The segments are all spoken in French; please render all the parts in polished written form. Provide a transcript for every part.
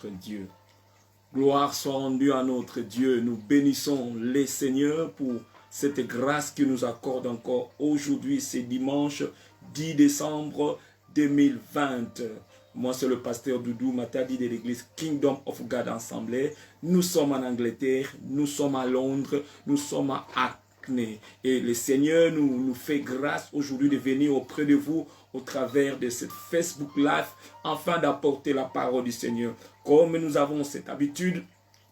notre Dieu. Gloire soit rendue à notre Dieu. Nous bénissons les Seigneurs pour cette grâce qu'il nous accorde encore aujourd'hui, c'est dimanche 10 décembre 2020. Moi, c'est le pasteur Doudou Matadi de l'église Kingdom of God Assemblée. Nous sommes en Angleterre, nous sommes à Londres, nous sommes à Hackney. Et le Seigneur nous fait grâce aujourd'hui de venir auprès de vous au travers de cette Facebook Live afin d'apporter la parole du Seigneur. Comme nous avons cette habitude,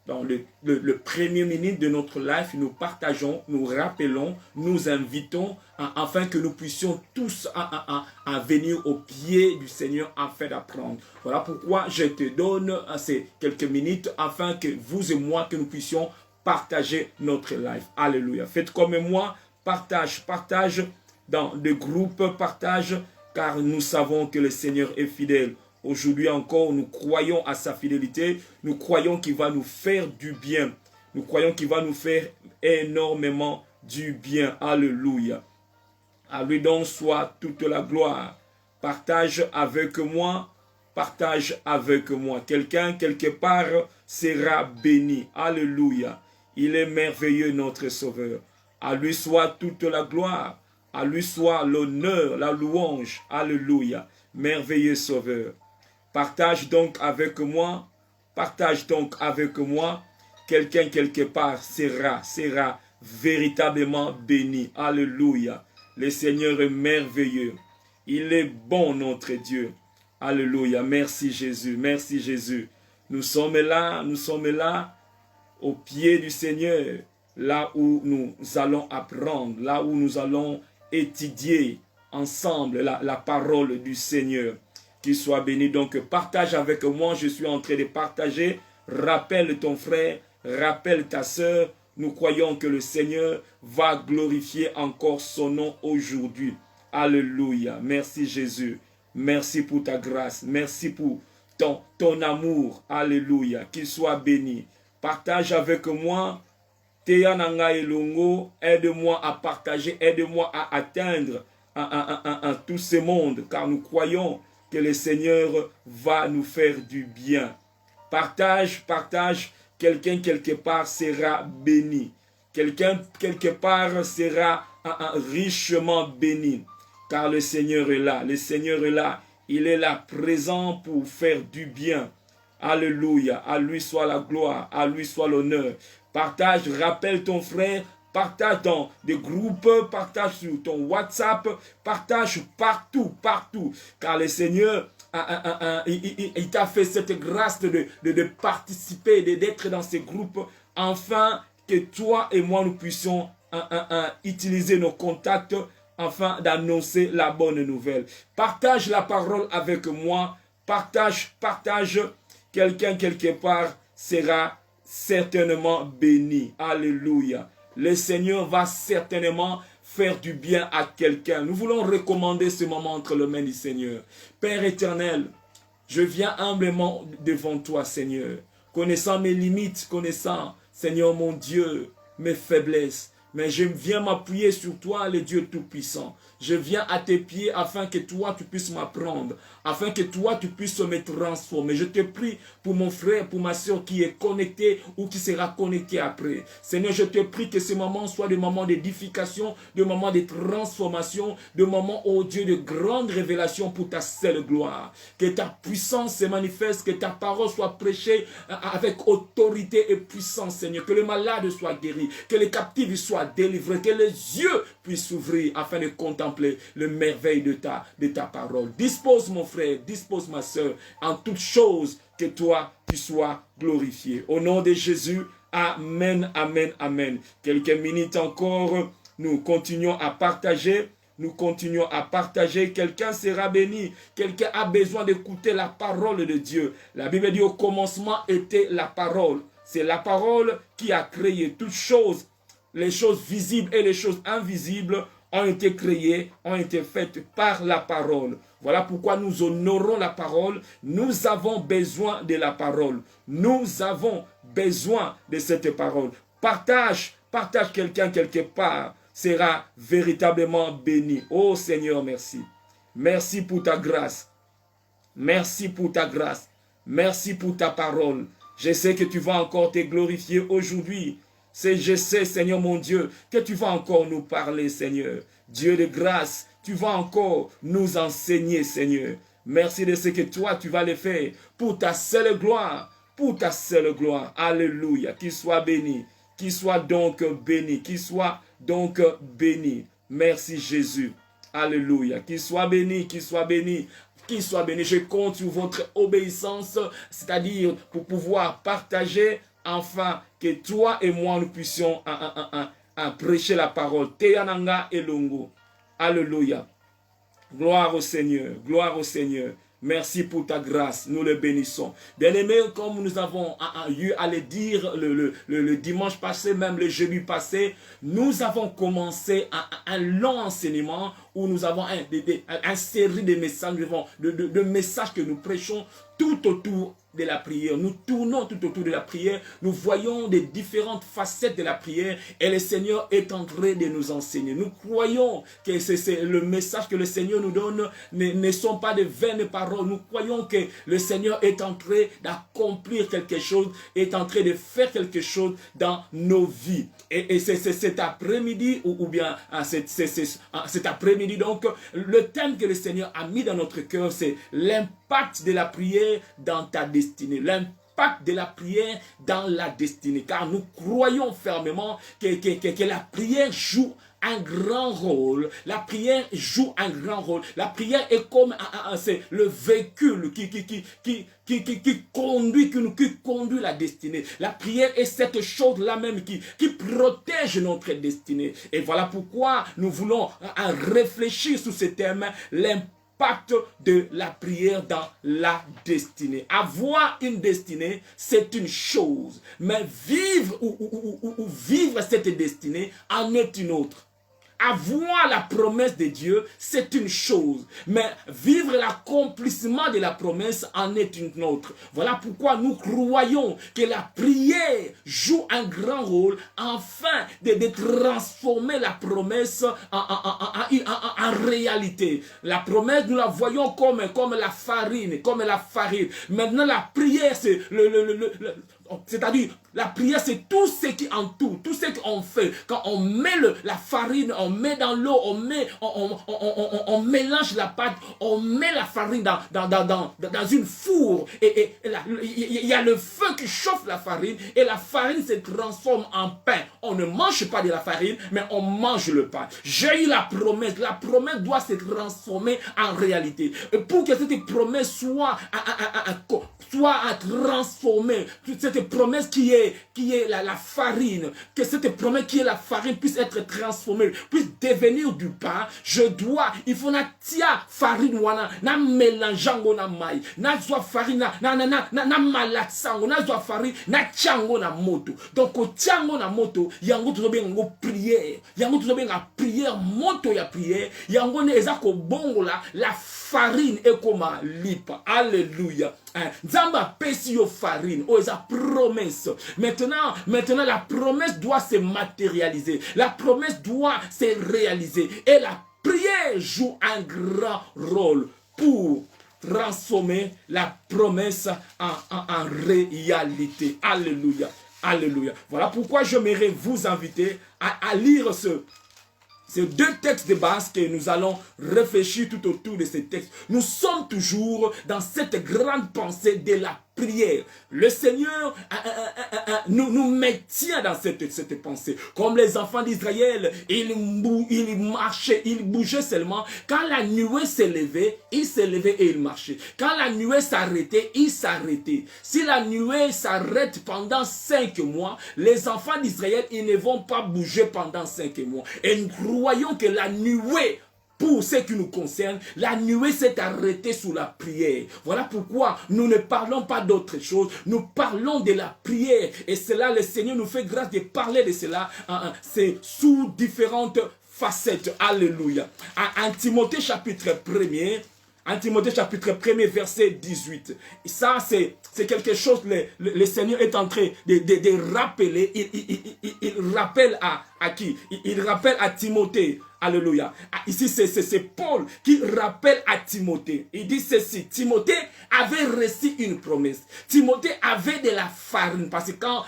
dans le premier minute de notre live, nous partageons, nous rappelons, nous invitons afin que nous puissions tous venir au pied du Seigneur afin d'apprendre. Voilà pourquoi je te donne ces quelques minutes afin que vous et moi, que nous puissions partager notre live. Alléluia. Faites comme moi, partage dans des groupes, partage, car nous savons que le Seigneur est fidèle. Aujourd'hui encore, nous croyons à sa fidélité. Nous croyons qu'il va nous faire du bien. Nous croyons qu'il va nous faire énormément du bien. Alléluia. À lui donc soit toute la gloire. Partage avec moi. Partage avec moi. Quelqu'un, quelque part, sera béni. Alléluia. Il est merveilleux, notre Sauveur. À lui soit toute la gloire. À lui soit l'honneur, la louange. Alléluia. Merveilleux Sauveur. Partage donc avec moi, quelqu'un quelque part sera véritablement béni. Alléluia. Le Seigneur est merveilleux. Il est bon notre Dieu. Alléluia. Merci Jésus, merci Jésus. Nous sommes là au pied du Seigneur, là où nous allons apprendre, là où nous allons étudier ensemble la parole du Seigneur. Qu'il soit béni. Donc, partage avec moi. Je suis en train de partager. Rappelle ton frère, rappelle ta sœur. Nous croyons que le Seigneur va glorifier encore son nom aujourd'hui. Alléluia. Merci Jésus. Merci pour ta grâce. Merci pour ton amour. Alléluia. Qu'il soit béni. Partage avec moi. Théa Nanga Elongo, aide-moi à partager, aide-moi à atteindre tous ces mondes, car nous croyons que le Seigneur va nous faire du bien. Partage. Quelqu'un quelque part sera béni. Quelqu'un quelque part sera richement béni. Car le Seigneur est là. Le Seigneur est là. Il est là présent pour faire du bien. Alléluia. À lui soit la gloire. À lui soit l'honneur. Partage. Rappelle ton frère. Partage dans des groupes, partage sur ton WhatsApp, partage partout. Car le Seigneur, il t'a fait cette grâce de participer, d'être dans ces groupes, afin que toi et moi, nous puissions utiliser nos contacts, afin d'annoncer la bonne nouvelle. Partage la parole avec moi, partage. Quelqu'un quelque part sera certainement béni. Alléluia. Le Seigneur va certainement faire du bien à quelqu'un. Nous voulons recommander ce moment entre les mains du Seigneur. Père éternel, je viens humblement devant toi, Seigneur, connaissant mes limites, connaissant, Seigneur mon Dieu, mes faiblesses. Mais je viens m'appuyer sur toi, le Dieu Tout-Puissant. Je viens à tes pieds afin que toi, tu puisses m'apprendre, afin que toi, tu puisses me transformer. Je te prie pour mon frère, pour ma soeur qui est connecté ou qui sera connecté après. Seigneur, je te prie que ces moments soient des moments d'édification, des moments de transformation, des moments, oh Dieu, de grande révélation pour ta seule gloire. Que ta puissance se manifeste, que ta parole soit prêchée avec autorité et puissance, Seigneur. Que le malade soit guéri, que les captifs soient délivrés, que les yeux puissent s'ouvrir afin de contempler le merveille de ta parole. Dispose mon frère, dispose ma soeur, en toutes choses que toi tu sois glorifié. Au nom de Jésus, amen, amen, amen. Quelques minutes encore, nous continuons à partager. Quelqu'un sera béni. Quelqu'un a besoin d'écouter la parole de Dieu. La Bible dit au commencement était la parole. C'est la parole qui a créé toutes choses. Les choses visibles et les choses invisibles ont été créées, ont été faites par la parole. Voilà pourquoi nous honorons la parole. Nous avons besoin de la parole. Nous avons besoin de cette parole. Partage quelqu'un quelque part, sera véritablement béni. Oh Seigneur, merci. Merci pour ta grâce. Merci pour ta grâce. Merci pour ta parole. Je sais que tu vas encore te glorifier aujourd'hui. Je sais, Seigneur mon Dieu, que tu vas encore nous parler, Seigneur. Dieu de grâce, tu vas encore nous enseigner, Seigneur. Merci de ce que toi, tu vas le faire pour ta seule gloire. Pour ta seule gloire. Alléluia. Qu'il soit béni. Qu'il soit donc béni. Qu'il soit donc béni. Merci Jésus. Alléluia. Qu'il soit béni. Qu'il soit béni. Qu'il soit béni. Je compte sur votre obéissance, c'est-à-dire pour pouvoir partager, afin que toi et moi nous puissions prêcher la parole. Teyananga elongo. Alléluia. Gloire au Seigneur. Gloire au Seigneur. Merci pour ta grâce, nous le bénissons. Bien-aimés, comme nous avons eu à le dire le dimanche passé, même le jeudi passé, nous avons commencé un long enseignement où nous avons une série de messages, de messages que nous prêchons tout autour de la prière. Nous tournons tout autour de la prière. Nous voyons des différentes facettes de la prière et le Seigneur est en train de nous enseigner. Nous croyons que c'est le message que le Seigneur nous donne ne sont pas de vaines paroles. Nous croyons que le Seigneur est en train d'accomplir quelque chose, est en train de faire quelque chose dans nos vies. Et c'est cet après-midi ou bien cet après-midi donc le thème que le Seigneur a mis dans notre cœur, c'est l'impact de la prière dans ta destinée. L'impact de la prière dans la destinée. Car nous croyons fermement que la prière joue un grand rôle. La prière joue un grand rôle. La prière est comme c'est le véhicule qui conduit la destinée. La prière est cette chose-là même qui protège notre destinée. Et voilà pourquoi nous voulons réfléchir sur ce thème, l'impact de la prière dans la destinée. Avoir une destinée, c'est une chose, mais vivre ou vivre cette destinée en est une autre. Avoir la promesse de Dieu, c'est une chose, mais vivre l'accomplissement de la promesse en est une autre. Voilà pourquoi nous croyons que la prière joue un grand rôle afin de transformer la promesse en réalité. La promesse, nous la voyons comme la farine, Maintenant, la prière, c'est c'est-à-dire, la prière, c'est tout ce qui entoure, tout ce qu'on fait. Quand on met la farine, on met dans l'eau, on mélange la pâte, on met la farine dans une four. Et il y a le feu qui chauffe la farine et la farine se transforme en pain. On ne mange pas de la farine, mais on mange le pain. J'ai eu la promesse. La promesse doit se transformer en réalité. Et pour que cette promesse soit transformée, cette promesse qui est la farine, que cette promesse qui est la farine puisse être transformée, puisse devenir du pain, il faut na tia farine wana, na mélangeango na mai, na zwa farine, na malatsango, na zwa farine, na tiango na moto. Donc au tiango na moto, yango tuzobenga prière, yango tuzobenga prière, moto ya prière, yango ne ezako bongo la farine ekoma lipa. Alléluia. Nzamba pesi yo farine, oh eza promesse. Maintenant la promesse doit se matérialiser. La promesse doit se réaliser. Et la prière joue un grand rôle pour transformer la promesse en réalité. Alléluia. Alléluia. Voilà pourquoi j'aimerais vous inviter à lire ces deux textes de base que nous allons réfléchir tout autour de ces textes. Nous sommes toujours dans cette grande pensée de la prière. Le Seigneur nous maintient dans cette pensée. Comme les enfants d'Israël, ils marchaient, ils bougeaient seulement. Quand la nuée s'élevait, ils s'élevaient et ils marchaient. Quand la nuée s'arrêtait, ils s'arrêtaient. Si la nuée s'arrête pendant 5 mois, les enfants d'Israël, ils ne vont pas bouger pendant 5 mois. Et nous croyons que la nuée, pour ce qui nous concerne, la nuée s'est arrêtée sous la prière. Voilà pourquoi nous ne parlons pas d'autre chose. Nous parlons de la prière. Et cela, le Seigneur nous fait grâce de parler de cela. C'est sous différentes facettes. Alléluia. En Timothée chapitre 1er, en Timothée chapitre 1er, verset 18. Ça, c'est quelque chose que le Seigneur est en train de rappeler. Il rappelle à qui? Il rappelle à Timothée. Alléluia. Ici, c'est Paul qui rappelle à Timothée. Il dit ceci. Timothée avait reçu une promesse. Timothée avait de la farine. Parce que quand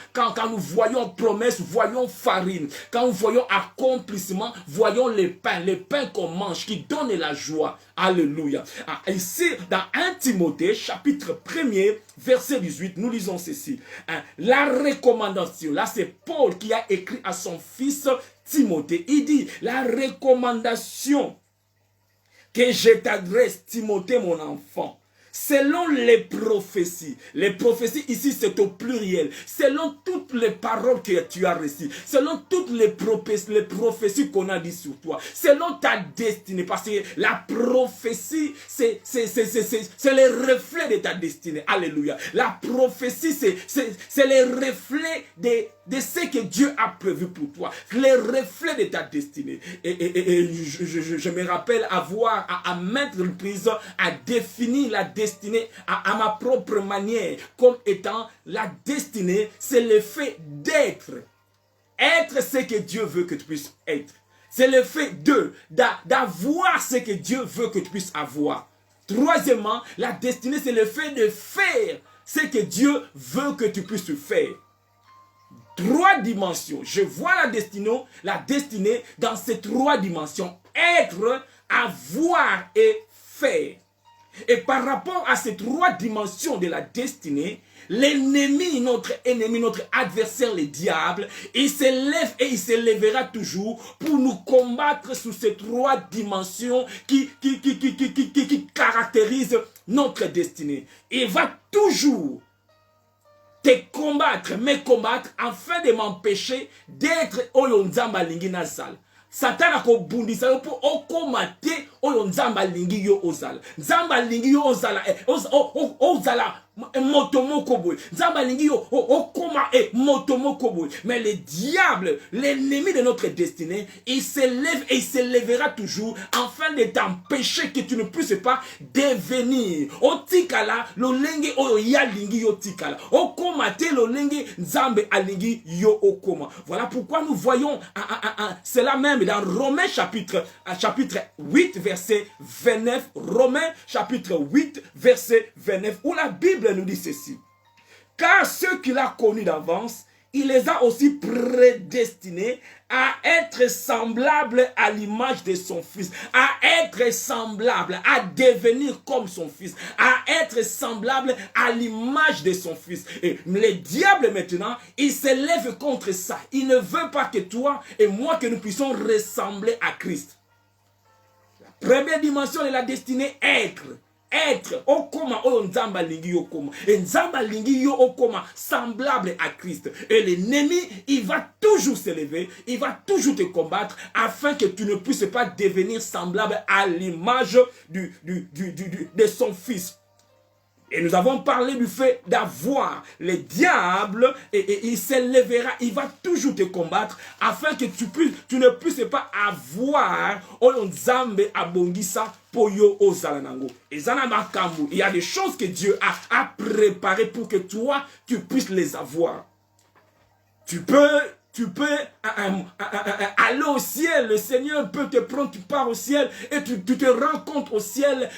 nous voyons promesse, voyons farine. Quand nous voyons accomplissement, voyons les pains qu'on mange qui donnent la joie. Alléluia. Ici, dans 1 Timothée, chapitre 1er, verset 18, nous lisons ceci. La recommandation, là c'est Paul qui a écrit à son fils Timothée. Il dit, la recommandation que je t'adresse, Timothée, mon enfant, selon les prophéties ici c'est au pluriel, selon toutes les paroles que tu as reçues, selon toutes les prophéties qu'on a dit sur toi, selon ta destinée, parce que la prophétie c'est le reflet de ta destinée. Alléluia. La prophétie c'est le reflet de ce que Dieu a prévu pour toi, le reflet de ta destinée. Et je me rappelle avoir à maintes reprises à définir la destinée à ma propre manière, comme étant la destinée, c'est le fait d'être. Être ce que Dieu veut que tu puisses être. C'est le fait d'avoir ce que Dieu veut que tu puisses avoir. Troisièmement, la destinée, c'est le fait de faire ce que Dieu veut que tu puisses faire. 3 dimensions. Je vois la destinée dans ces 3 dimensions. Être, avoir et faire. Et par rapport à ces 3 dimensions de la destinée, l'ennemi, notre adversaire, le diable, il se lève et il se lèvera toujours pour nous combattre sous ces 3 dimensions qui caractérisent notre destinée. Il va toujours te combattre, me combattre, afin de m'empêcher d'être Oyo Nzamba Lingi Nazal. Satan akobundisa yo po okomate oyo nzamba lingi yo ozala. Nzamba lingi yo ozala ozala motomoko boy. Nzamba lingi yo okoma motomoko boy. Mais le diable, l'ennemi de notre destinée, il se lève et il se lèvera toujours afin de t'empêcher que tu ne puisses pas devenir. Otikala lolenge oyo ya lingi yo tikala. Okomate lolenge nzambe alingi yo okoma. Voilà pourquoi nous voyons cela même dans Romains chapitre 8 verset 29, Romains chapitre 8 verset 29, où la Bible nous dit ceci. Car ceux qu'il a connus d'avance, il les a aussi prédestinés à être semblables à l'image de son fils, à être semblables, à devenir comme son fils, à être semblables à l'image de son fils. Et le diable maintenant, il se lève contre ça. Il ne veut pas que toi et moi que nous puissions ressembler à Christ. La première dimension de la destinée, être. Okoma oyo nzamba lingi yo koma. Et nzamba lingi yo okoma semblable à Christ. Et l'ennemi, il va toujours se lever, il va toujours te combattre afin que tu ne puisses pas devenir semblable à l'image de son fils. Et nous avons parlé du fait d'avoir le diable et il se lèvera, il va toujours te combattre afin que tu ne puisses pas avoir Nzambe abongisa poyo ozalanango. Et zanamakambu, il y a des choses que Dieu a préparées pour que toi tu puisses les avoir. Tu peux aller au ciel, le Seigneur peut te prendre, tu pars au ciel et tu te rends compte au ciel.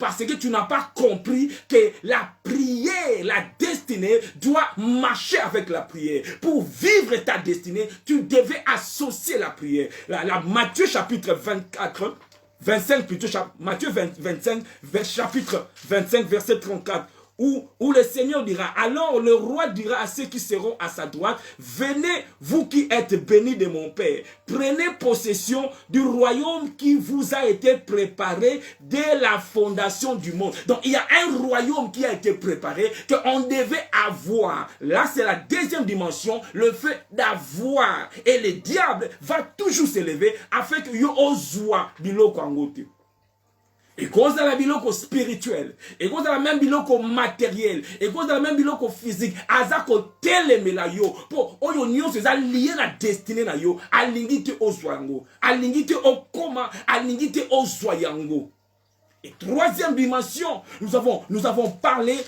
Parce que tu n'as pas compris que la prière, la destinée doit marcher avec la prière. Pour vivre ta destinée, tu devais associer la prière. Matthieu chapitre 25 plutôt, Matthieu 25, chapitre 25, verset 34. Où le Seigneur dira, alors le roi dira à ceux qui seront à sa droite, venez vous qui êtes bénis de mon Père, prenez possession du royaume qui vous a été préparé dès la fondation du monde. Donc il y a un royaume qui a été préparé, qu'on devait avoir. Là c'est la deuxième dimension, le fait d'avoir. Et le diable va toujours se lever afin que yo ozwa biloko angote. Et cause de la biloko spirituel, et cause de la même biloko matériel, et cause de la même biloko physique, azako telemela yo, pour oyo nyonso eza lié la destinée na yo, alingi te ozwa yango, alingi te okoma, alingi te ozwa yango. Et troisième dimension, nous avons parlé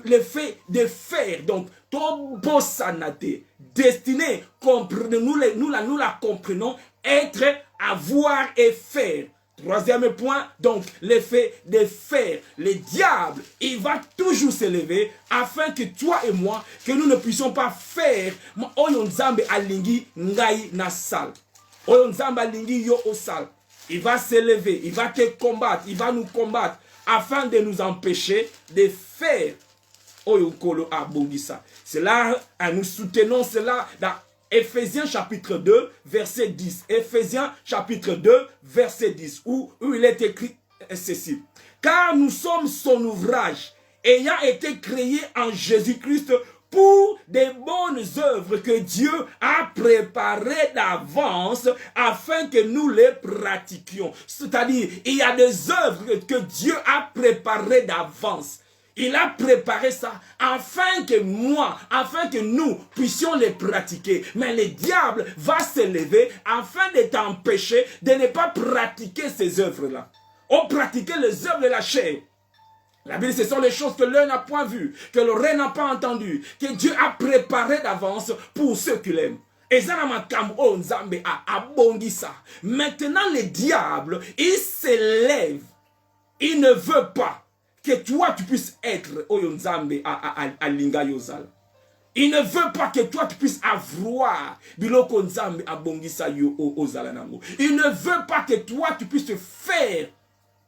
l'effet de faire. Donc, Tobo Sanate, destiné, nous la comprenons, être, avoir et faire. Troisième point, donc, l'effet de faire. Le diable, il va toujours s'élever afin que toi et moi, que nous ne puissions pas faire. Oyo nzambe alingi ngai na sal. Oyo nzambe alingi yo au sal. Il va s'élever, il va te combattre, il va nous combattre afin de nous empêcher de faire. Oyokolo abongisa. C'est là, nous soutenons cela dans Éphésiens chapitre 2, verset 10. Éphésiens chapitre 2, verset 10, où il est écrit ceci. Car nous sommes son ouvrage, ayant été créés en Jésus-Christ pour des bonnes œuvres que Dieu a préparées d'avance afin que nous les pratiquions. C'est-à-dire, il y a des œuvres que Dieu a préparées d'avance. Il a préparé ça afin que nous puissions les pratiquer. Mais le diable va s'élever afin de t'empêcher de ne pas pratiquer ces œuvres-là. Ou pratiquer les œuvres de la chair. La Bible, ce sont les choses que l'œil n'a point vues, que l'oreille n'a pas entendues, que Dieu a préparées d'avance pour ceux qui l'aiment. Et ça, maintenant, le diable, il s'élève. Il ne veut pas que toi, tu puisses être à Linga Yozal. Il ne veut pas que toi, tu puisses avoir biloko nzambe à bongisa yo ozalanango. Il ne veut pas que toi, tu puisses faire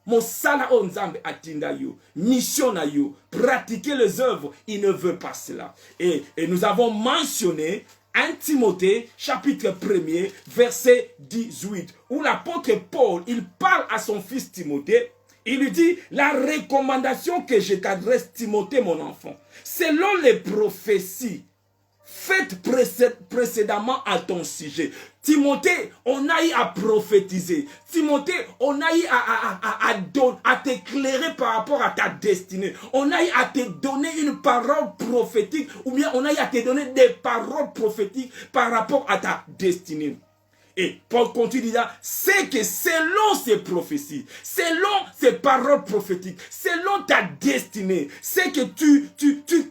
Mosala onzambe atinda yo, mission na yo, pratiquer les œuvres, il ne veut pas cela. Et nous avons mentionné 1 Timothée, chapitre 1er, verset 18, où l'apôtre Paul, il parle à son fils Timothée, il lui dit, la recommandation que je t'adresse, Timothée, mon enfant, selon les prophéties faites précédemment à ton sujet. Timothée, on a eu à prophétiser. Timothée, on a eu à t'éclairer par rapport à ta destinée. On a eu à te donner une parole prophétique ou bien on a eu à te donner des paroles prophétiques par rapport à ta destinée. Et Paul continue là, c'est que selon ces prophéties, selon ces paroles prophétiques, selon ta destinée, c'est que tu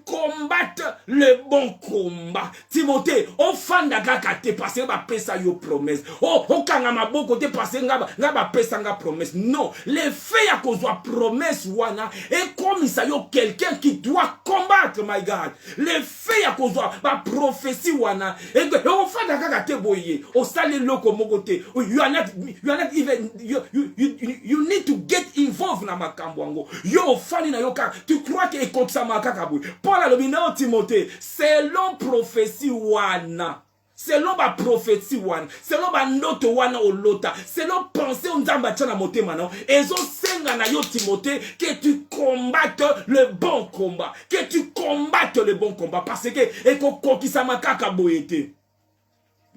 combattes le bon combat. Timothée, on fan d'agaka te parce que va pesa yo promesse. Oh, kangama boko te parce que ngaba pesa nga promesse. Non, les faits à cause de promesse wana et comme ça yo quelqu'un qui doit combattre, my God. Les faits à cause de la prophétie wana et on fan d'agaka te boye. O sale lo you are not even you need to get involved na makambo. Yo fani na yo ka tu crois que écoute ça makaka boy. Paul a le bino Timothée selon prophétie wana. Selon ma prophétie wana, selon ma note wana olota, selon pensée nzamba tchana motema na ezo senga na yo Timothée que tu combattes le bon combat, que tu combattes le bon combat parce que eko kokisa makaka boyete.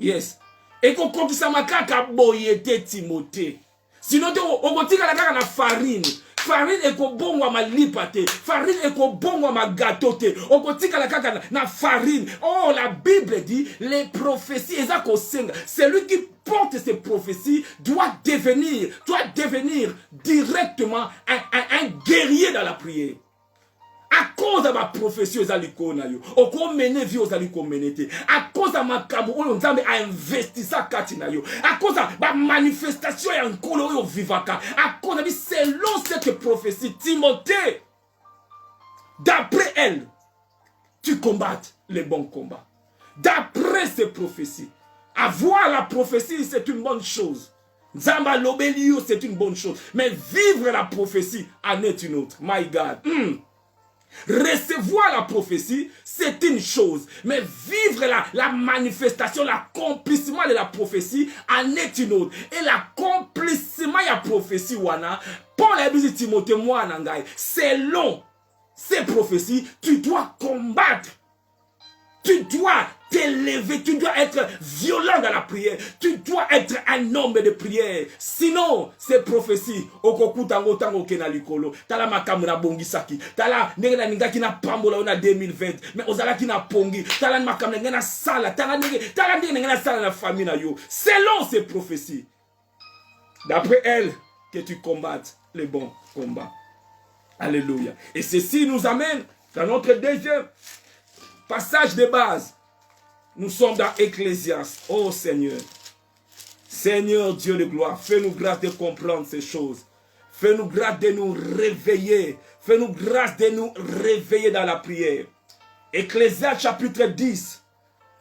Yes. Et qu'on kokisa makaka boyete Timothée. Sinon on kotika la kaka na farine. Farine eko bongwa ma lipate. Farine eko bongwa ma gâteau te. On kotika la kaka na farine. Oh, la Bible dit les prophéties ezako senga. Celui qui porte ces prophéties doit devenir directement un guerrier dans la prière. À cause de ma prophétie aux aliko na yo, au ko mener vie aux aliko menete. À cause de ma kamo, on nzambe a investi sa kati na yo. À cause de ma manifestation ya nkolo yo vivaka. À cause de selon cette prophétie, Timothée, d'après elle, tu combattes les bons combats. D'après ces prophéties, avoir la prophétie, c'est une bonne chose. Nzamba lobelio, c'est une bonne chose. Mais vivre la prophétie en est une autre. My God. Recevoir la prophétie, c'est une chose. Mais vivre la manifestation, l'accomplissement de la prophétie en est une autre. Et l'accomplissement de la prophétie, wana, Paul a dit Timothée, moi, nangai, selon ces prophéties, tu dois combattre. Tu dois t'élever, tu dois être violent dans la prière. Tu dois être un homme de prière. Sinon, ces prophéties, okokutango tango kena likolo, tala makamuna bongisaki, tala nengena ningaki na pambola ona 2020, mais ozala ki na pongi, tala makamuna ngena sala, tala nengena sala na famille na yo. Selon ces prophéties, d'après elle, que tu combattes le bon combat. Alléluia. Et ceci nous amène dans notre deuxième passage de base. Nous sommes dans Ecclésiaste. Oh Seigneur. Seigneur Dieu de gloire, fais-nous grâce de comprendre ces choses. Fais-nous grâce de nous réveiller. Fais-nous grâce de nous réveiller dans la prière. Ecclésiaste chapitre 10.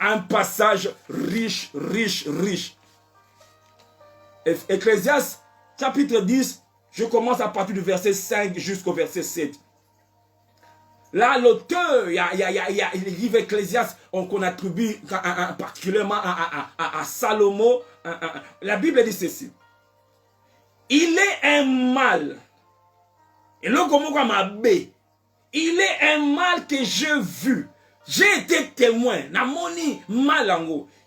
Un passage riche, riche, riche. Ecclésiaste chapitre 10, je commence à partir du verset 5 jusqu'au verset 7. Là, l'auteur, il y a le livre Ecclésiaste qu'on attribue particulièrement à Salomon. La Bible dit ceci. Il est un mal. Et là, il est un mal que j'ai vu. J'ai été témoin.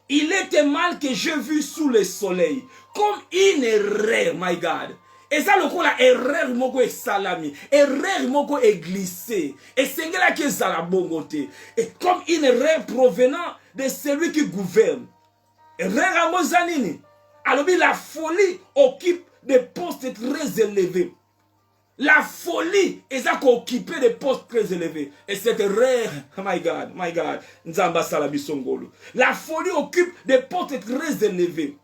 Il est un mal que j'ai vu sous le soleil. Comme une erreur, my God. Et ça, le coup, la erreur moko est salami. Erreur moko est glissé. Et c'est là que ça la bongoté. Et comme une erreur provenant de celui qui gouverne. Erreur à Mozanini. Alors, la folie occupe des postes très élevés. La folie est ça qu'occuper des postes très élevés. Et cette erreur, my God, Nzamba Salabi Songolo. La folie occupe des postes très élevés.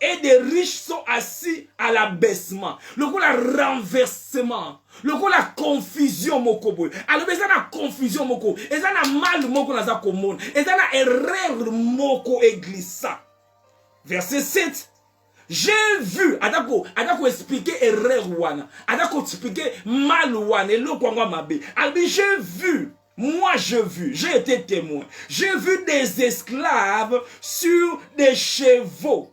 Et des riches sont assis à l'abaissement. Le coup, la renversement. Le coup, la confusion, moko. Alors, il y a la confusion, moko. Il y a la mal, moko, dans la commune. Il y a la erreur, moko, et glissa. Verset 7. J'ai vu, adako expliquer erreur wana, adako expliquer mal wana, et le kwangwa mabe. Alors, j'ai vu, moi j'ai vu, j'ai été témoin. J'ai vu des esclaves sur des chevaux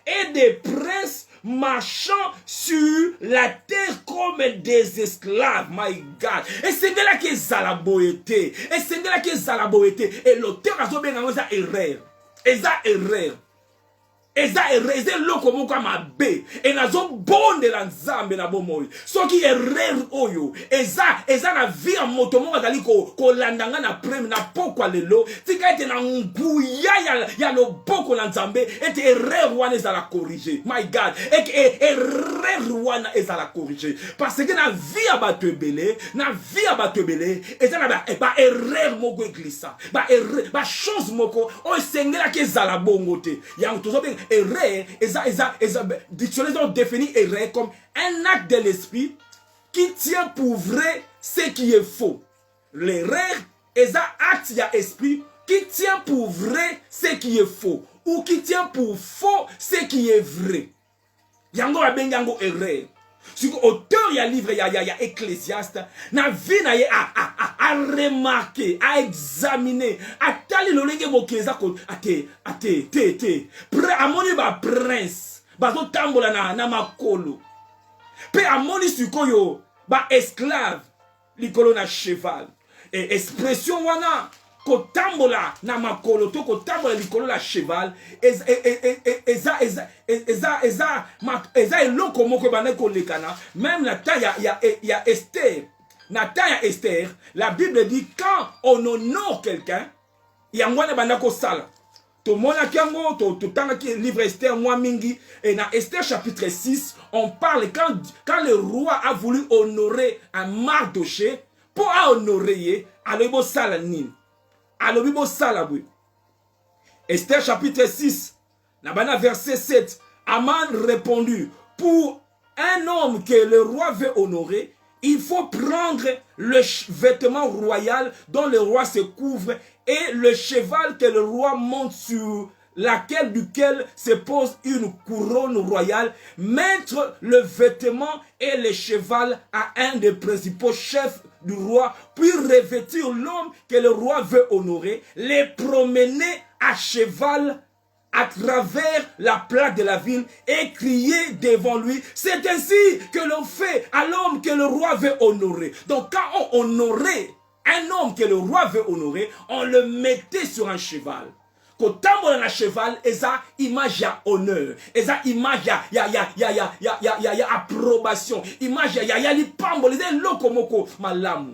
et des princes marchant sur la terre comme des esclaves, my God. Et c'est là que Zalabo était. Et c'est là que Zalabo était. Et l'auteur a bien ça erreur. Et ça erreur. Eza ereze loko moka mabe et nazo bonde la nzambe na bomoyi soki erreur oyo eza na vie en moto moka dali ko landanga na prime na pokwa lelo tika ete na nguya ya loboko na nzambe ete erreur wana eza la corriger, my God, et erreur wana eza la corriger parce que na vie ya bato ebele eza na ba erreur moko glissa ba chose moko o sengela ke zala bongo te yang tozo ben erreur, dictionnaire ont défini erreur comme un acte de l'esprit qui tient pour vrai ce qui est faux. L'erreur est un acte de l'esprit qui tient pour vrai ce qui est faux ou qui tient pour faux ce qui est vrai. Yango aben yango erreur. Si auteur y a livre y a Ecclésiaste na vie na a remarquer, à examiner, à tali lolenge bokeza ko ate pre amoni ba prince bazo tambola na makolo pe amoni sikoyo ba esclave likolo na cheval et expression wana ko tambola na makolo to ko tambola likolo la cheval eza eloko moko bana ko lekana même la taille ya Esther. Nataya Esther, la Bible dit quand on honore quelqu'un, il y a un bana ko sala. To mona kiango to tanga ki livre Esther moi mingi et dans Esther chapitre 6, on parle quand le roi a voulu honorer un Mardoché pour honorer alobo sala nini. Alobo sala bui. Esther chapitre 6, la bana verset 7, Aman répondit pour un homme que le roi veut honorer, il faut prendre le vêtement royal dont le roi se couvre et le cheval que le roi monte sur duquel se pose une couronne royale, mettre le vêtement et le cheval à un des principaux chefs du roi, puis revêtir l'homme que le roi veut honorer, les promener à cheval à travers la plaque de la ville et crier devant lui. C'est ainsi que l'on fait à l'homme que le roi veut honorer. Donc quand on honorait un homme que le roi veut honorer, on le mettait sur un cheval. Quand on a un cheval, esa image ya honneur, esa image ya approbation, image ya li pambo, les lokomoko malamu.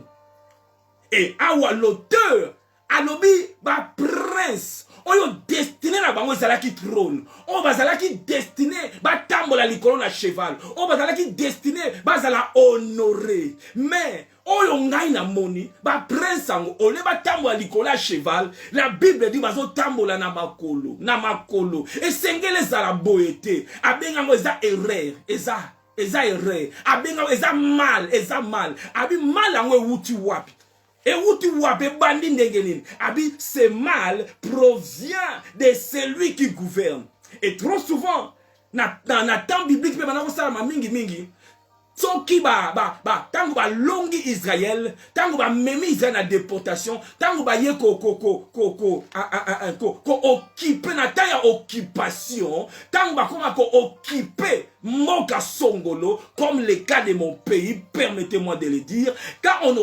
Et awa l'auteur alobi ba prince oyo destiné na bango ezalaki trône, oyo bazalaki destiné batambola likolo na cheval, oyo bazalaki destiné bazala honoré. Mais oyo ngai na moni ba prince ango ole batambola likolo ya cheval, la Bible dit bazo tambola na makolo esengele ezala boye te, abengango eza erreur, eza erreur, abengango eza mal, abi mal ango ewuti wapi. Et où tu vois, Abi, ce mal provient de celui qui gouverne. Et trop souvent, dans le temps biblique, mingi, soki tango ba longi Israël, tango ba memi Israël na déportation, tango ba ye occuper na ta ya occupation, tango ba koma occuper moka songolo, comme le cas de mon pays, permettez-moi de le dire, quand on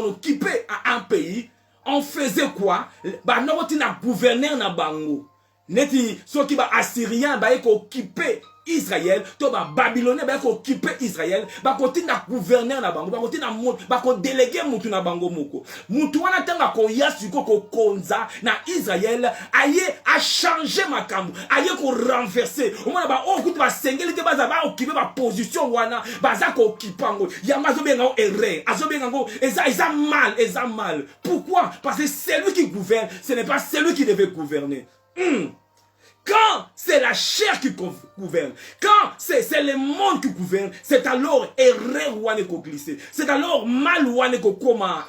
occupait à un pays, on faisait quoi? Bah non, on a gouverneur na bango. Neti soki ba assyrien ba occupé Israël, to ba babylonais ba occupé Israël, ba kontina gouverneur na bango, ba kontina ba ko déléguer mutu na bango moko. Mutu wana tanga ko yasuko ko konza na Israël, aye a changer makambo, aye ko renverser. O mona ba o kutu ba sengeli ke baza ba occuper ba position wana, baza ko occupango. Yamba zo benga erreur, azo benga ngo eza mal. Pourquoi? Parce que celui qui gouverne, ce n'est pas celui qui devait gouverner. Quand c'est la chair qui gouverne, quand c'est le monde qui gouverne, c'est alors erreur ou ane ko glisser, c'est alors mal ou ane ko koma,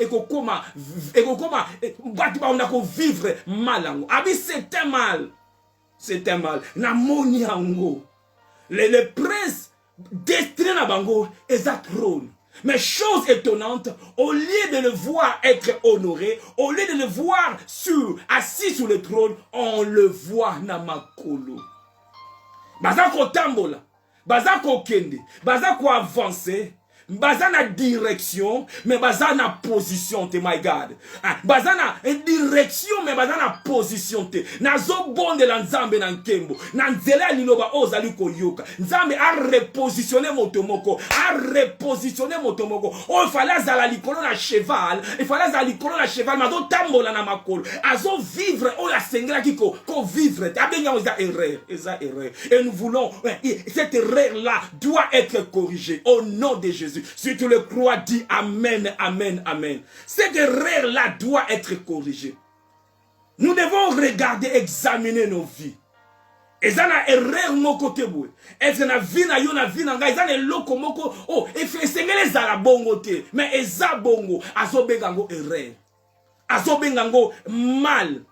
on a ko vivre mal. Abi c'est un mal. Na moni ango. Le prince destiné na bango est à trône. Mais chose étonnante, au lieu de le voir être honoré, au lieu de le voir assis sur le trône, on le voit na makolo. Bazako tambola, bazako kende, bazako avancer, bazana direction, mais bazana position te, my God. Bazana direction, mais bazana position te. Nazo bonde la nzambe na nkembo. Nanzela liloba ozali koyoka. Nzambe a repositionné motomoko. Oh, il fallait zala likolo na cheval. Mazo tambola na makolo. Azo vivre, oh la sengela kiko, ko vivre. Abenya oza erreur. Et nous voulons, cette erreur-là doit être corrigée. Au nom de Jésus. Si tu le crois, dis Amen, Amen, Amen. Cette erreur-là doit être corrigée. Nous devons regarder, examiner nos vies. Et ça na erreur moko teboué. Et ça na vie na yo na vie na nga. Et ça na loko moko. Oh, et fait sengele za la bongo te. Mais et ça bongo. Azo bengango erreur. Azo bengango mal.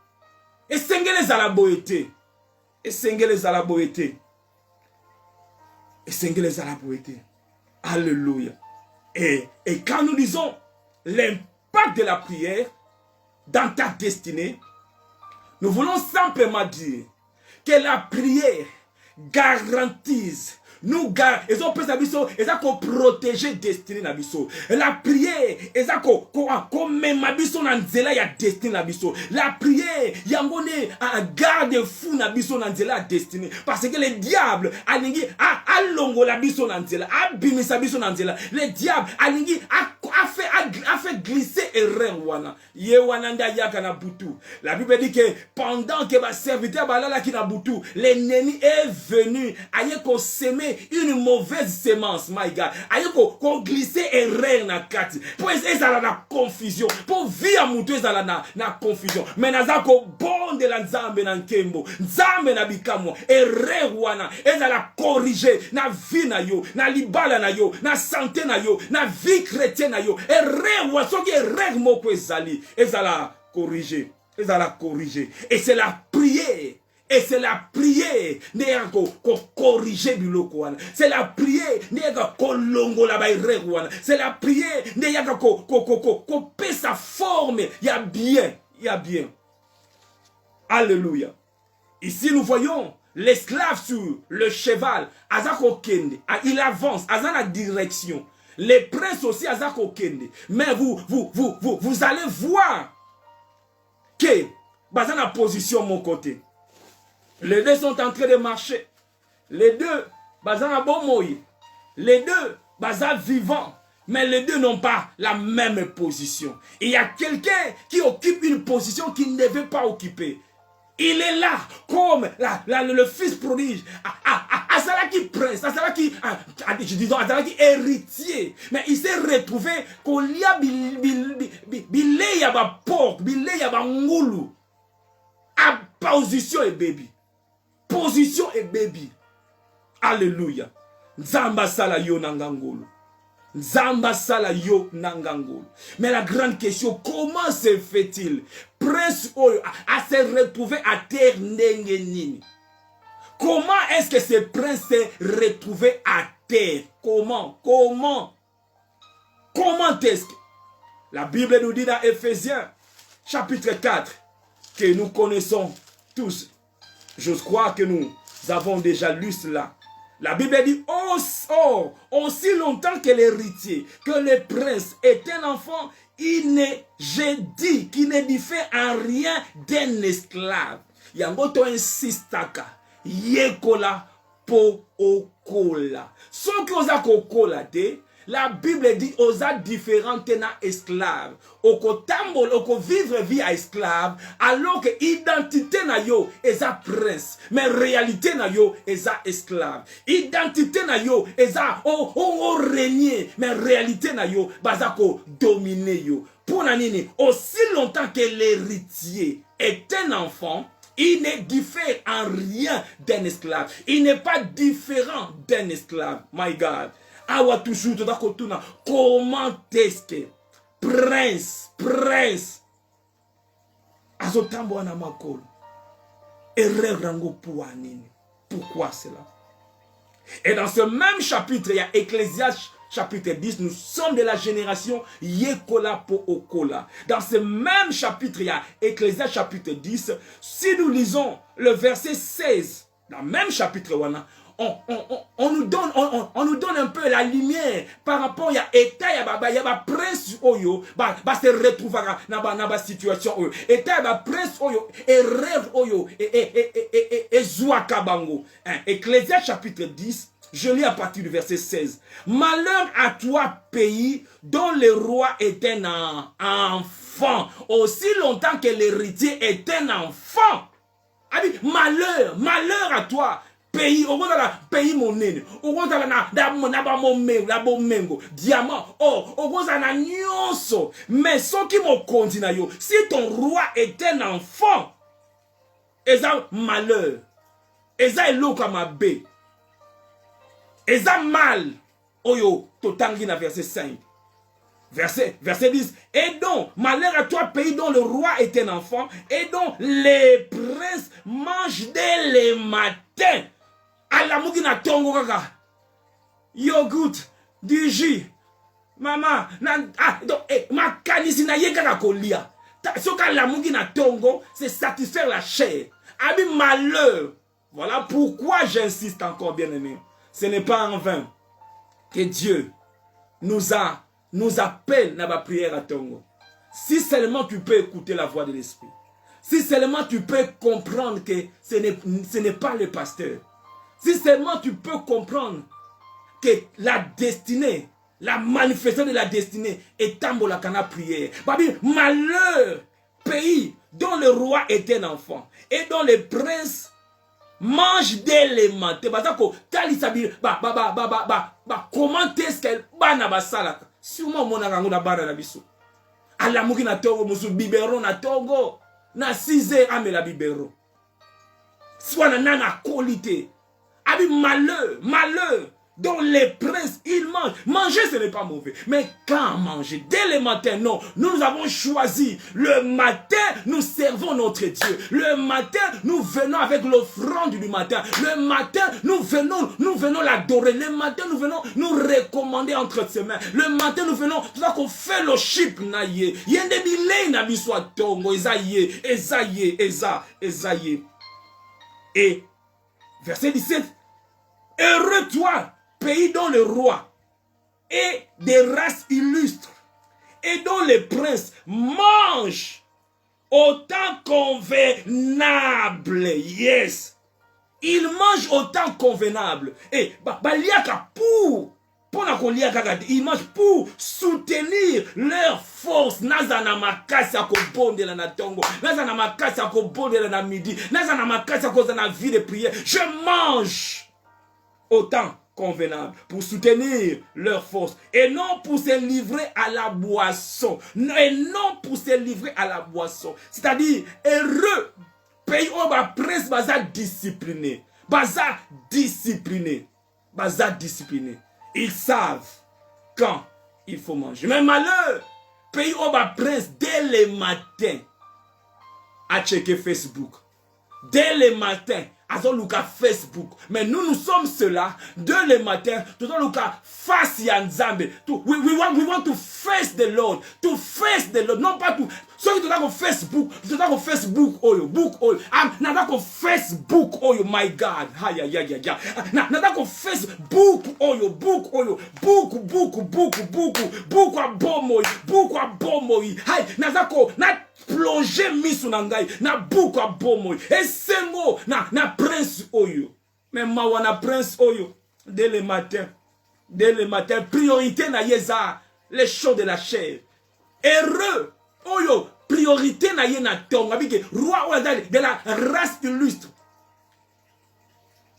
Et sengele za la boété. Alléluia. Et quand nous disons l'impact de la prière dans ta destinée, nous voulons simplement dire que la prière garantise nous ils ont protéger destinée na biso. La prière même biso na nzela ya destinée na biso. La prière yangone a garde fou na biso na nzela ya destinée, parce que le diable alingi a longo la biso na nzela, a bimisa biso na nzela. Le diable alingi a fait glisser erreur wana. Ye wana nda yaka na butu. La Bible dit que pendant que ba serviteur balala ki na butu, l'ennemi est venu aye ko semer une mauvaise semence, my God. Aye ko glisser erreur na kati. Pour ezala na confusion. Pour via mutu ezala na confusion. Mais naza ko bonde la nzambe na nkembo. Nzambe na bikamwa. Erreur wana ezala corriger na vie na yo, na libala na yo, na santé na yo, na vie chrétienne na yo. Erreur wa soki erreur moko ezali corriger. Et c'est la prière. Et c'est la prière qu'on corrige biloko wana. C'est la prière qu'on longo la baire wana. C'est la prière qu'on paie sa forme. Il y a bien. Alléluia. Ici nous voyons l'esclave sur le cheval. Azako kende. Il avance. Azana direction. Les princes aussi azako kende. Mais vous allez voir que bazana position mon côté. Les deux sont en train de marcher. Les deux, bazana bon moyi. Les deux, baza vivant. Mais les deux n'ont pas la même position. Il y a quelqu'un qui occupe une position qu'il ne devait pas occuper. Il est là comme le fils prodige. Azalaki prince, Azalaki, je dis donc, Azalaki héritier. Mais il s'est retrouvé qu'on y a bilé yaba porc, bilé yaba ngoulu. À position et baby. Position et baby. Alléluia. Nzamba sala yo nangangolo. Nzamba sala yo nangangolo. Mais la grande question, comment se fait-il prince oyo à se retrouver à terre ndengenini? Comment est-ce que ce prince s'est retrouvé à terre? Comment est-ce que la Bible nous dit dans Éphésiens chapitre 4 que nous connaissons tous. Je crois que nous avons déjà lu cela. La Bible dit, aussi longtemps que l'héritier, que le prince est un enfant, j'ai dit qu'il ne diffère en rien d'un esclave. Yangoto insistaka, yekola po okola. Sans que osa kokola de, la Bible dit osa différent na esclave. Oko tambol, oko vivre vie à esclave, alors que identité na yo esa prince, mais réalité na yo esa esclave. Identité na yo esa o régner, mais réalité na yo bazako dominer yo. Pour nanini, aussi longtemps que l'héritier est un enfant, il ne diffère en rien d'un esclave. Il n'est pas différent d'un esclave. My God. Awa toujours tout kotuna. Comment est-ce que prince azotambo na makolo erreur rango puanini? Pourquoi cela? Et dans ce même chapitre, il y a Ecclésiaste chapitre 10, nous sommes de la génération Yekola po Okola. Dans ce même chapitre, il y a Ecclésiaste chapitre 10. Si nous lisons le verset 16, dans le même chapitre, on nous donne un peu la lumière par rapport à l'état, il y a un prince oyo, se retrouver dans la situation oyo. État, il y a un prince oyo, et rêve oyo, et zouakabango. Ecclésiaste chapitre 10, je lis à partir du verset 16. Malheur à toi, pays dont le roi est un enfant, aussi longtemps que l'héritier est un enfant. Malheur à toi. Pays, au la pays monene, au mengo, diamant, au na nyonso, mais ce qui me continue yo, si ton roi est un enfant, eza malheur, eza eloka mabe, eza mal, oyo, totangi na verset 5. Verset 10. Et donc, malheur à toi, pays dont le roi est un enfant, et dont les princes mangent dès le matin. Alamuki na tongo kaka. Yogurt, du jus. Mama, ma kanisi na ye kaka kolia. Soka lamuki na tongo, c'est satisfaire la chair. Abi malheur. Voilà pourquoi j'insiste encore, bien aimé. Ce n'est pas en vain que Dieu nous appelle dans la prière à tongo. Si seulement tu peux écouter la voix de l'Esprit. Si seulement tu peux comprendre que ce n'est pas le pasteur. Si seulement tu peux comprendre que la destinée, la manifestation de la destinée est tambolakana prière. Babi, malheur, pays dont le roi est un enfant et dont les princes mangent dès les matins. Comment est-ce qu'elle bana basalaka? Sûrement mon arango na bara na biso. Alamuki na tongo musu biberon na tongo na 6h amela biberon. Soit na nana qualité. Abi malheur, dont les princes, ils mangent. Manger, ce n'est pas mauvais. Mais quand manger? Dès le matin, non. Nous avons choisi. Le matin, nous servons notre Dieu. Le matin, nous venons avec l'offrande du matin. Le matin, nous venons l'adorer. Le matin, nous venons nous recommander entre ses mains. Le matin, nous venons, tout à qu'on fait le chip na ye. Yende bile na biswa tongo. Ezaye. Et, verset 17. Heureux toi, pays dont le roi est des races illustres et dont les princes mangent autant convenable. Yes. Ils mangent autant convenable. Et baliaka pour Ils mangent pour soutenir leur force. Nazana makasi ya kobondela na tongo. Nazana makasi ya kobondela na midi. Nazana makasi ya koza na vie de prière. Je mange autant convenable pour soutenir leur force et non pour se livrer à la boisson. Et non pour se livrer à la boisson. C'est-à-dire, heureux pays où ba prince baza discipliné. Baza discipliné. Baza discipliné. Ils savent quand il faut manger. Mais malheur, pays où ba prince dès le matin à checker Facebook. Dès le matin, à Luka Facebook. Mais nous sommes ceux-là, dès le matin, tout Luka face Yanzambe. We want to face the Lord. To face the Lord. Non pas tout. Ceux qui sont Facebook, tu es dans Facebook, book, nada ko Facebook, my God. Aïe, aïe, aïe, aïe. Nada ko Facebook, book, abomoy. Aïe, nada ko, plonger misu nangai na buku abomoy esengo na prince oyo mais mawana prince oyo dès le matin priorité na yeza les choses de la chair heureux oyo priorité na ye na tonga bike roi oyo de la race illustre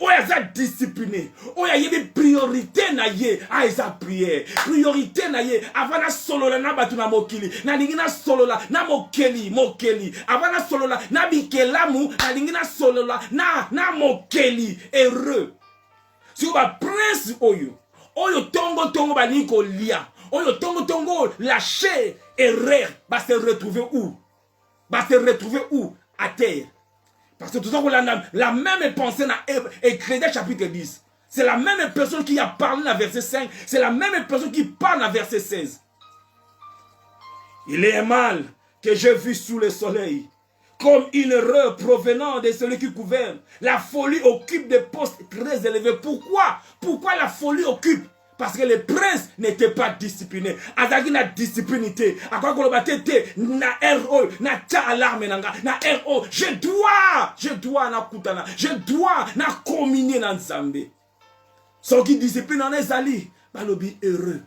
oyo za discipliné oyo yebi priorité na ye a eza prière priorité na ye avana solola na batu na mokili na lingina solola na mokeli avana solola na bikelamu na lingina solola na mokeli heureux si ba prince oyo tongo ba niko lia oyo tongo lâcher erreur va se retrouver où à terre. Parce que tout ça, la même pensée dans Ecclésiaste chapitre 10. C'est la même personne qui a parlé dans verset 5. C'est la même personne qui parle dans verset 16. Il est un mal que j'ai vu sous le soleil. Comme une erreur provenant de celui qui gouverne. La folie occupe des postes très élevés. Pourquoi la folie occupe? Parce que le prince n'était pas discipliné. Azaki na disciplinité. Akwa kolobate te na RO na ta alarme nanga na RO. Je dois na kutana. Je dois na communier na Nzambe. Son qui discipline en ezali, balobi heureux.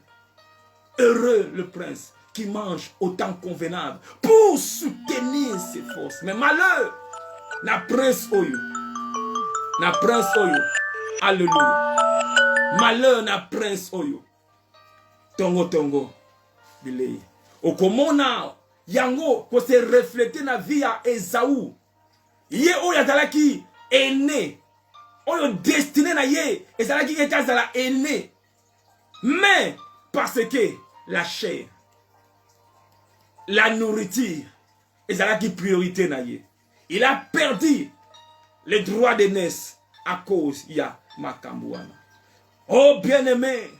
Heureux le prince qui mange autant convenable pour soutenir ses forces. Mais malheur na prince oyo. Alléluia. Malheur na prince oyo. Tongo. Bilei. Okomona yango ko se refléter na vie ya Esaü. Ye oyo azalaki aîné. Oyo destiné na ye ezalaki etazala aîné. Mais parce que la chair, la nourriture ezalaki priorité na ye. Il a perdu les droits d'aînesse à cause ya makambuana. Oh bien-aimé,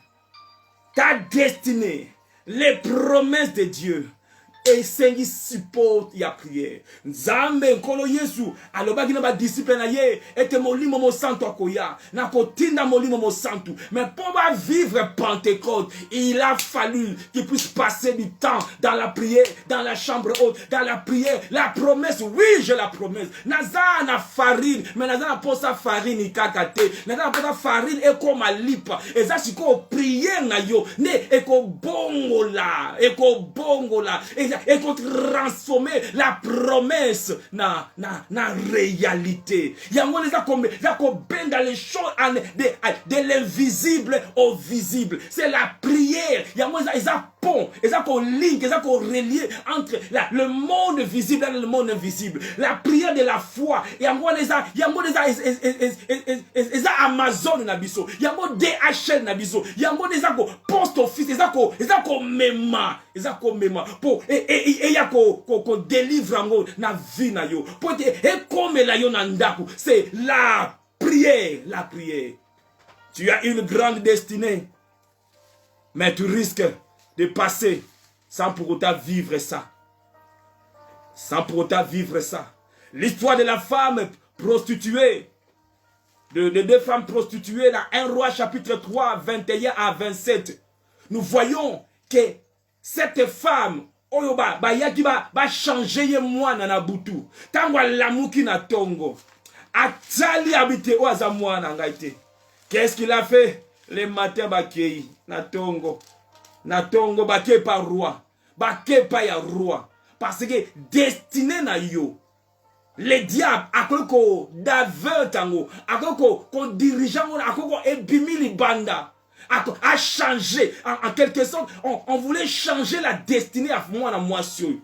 ta destinée, les promesses de Dieu, et Seigneur supporte ya prière. Nzambe nkolo Yesu alobaki na ba disciple na ye ete molimo mo santo akoya na kotinda molimo mo santo. Mais pour ba vivre Pentecôte, il a fallu qu'il puisse passer du temps dans la prière, dans la chambre haute, dans la prière. La promesse, oui, j'ai la promesse. Naza na farine, mais naza na posa farine ikakate. Naza na posa farine e ko malipa. Eza siko prière na yo ne eko bongola. Et qu'on transformer la promesse na réalité. Yango les a ben dans les choses de l'invisible au visible. C'est la prière. Yango les a pont, les a link, les a relié entre le monde visible et le monde invisible. La prière de la foi. Yango les a Amazon na biso. Yango DHL na biso. Yango les a post office, les a mema. Pour et ya ko délivre ngo na vie na yo pour te et comme la yo na ndaku. C'est la prière. Tu as une grande destinée, mais tu risques de passer sans pour autant vivre ça. L'histoire de la femme prostituée, de deux femmes prostituées dans 1 Roi chapitre 3 21 à 27, nous voyons que cette femme oyoba yaki ba changer ye mwana na butu tangwa lamuki na tongo atali habité oaza mwana ngaite. Qu'est-ce qu'il a fait? Le matin bakei na tongo bakei par roi, bakei pa ya roi parce que destiné na yo. Le diable a ko daveur tango, a ko dirigeant, a ko ebimi libanda, a changé en quelque sorte. On voulait changer la destinée à moi na moi sur.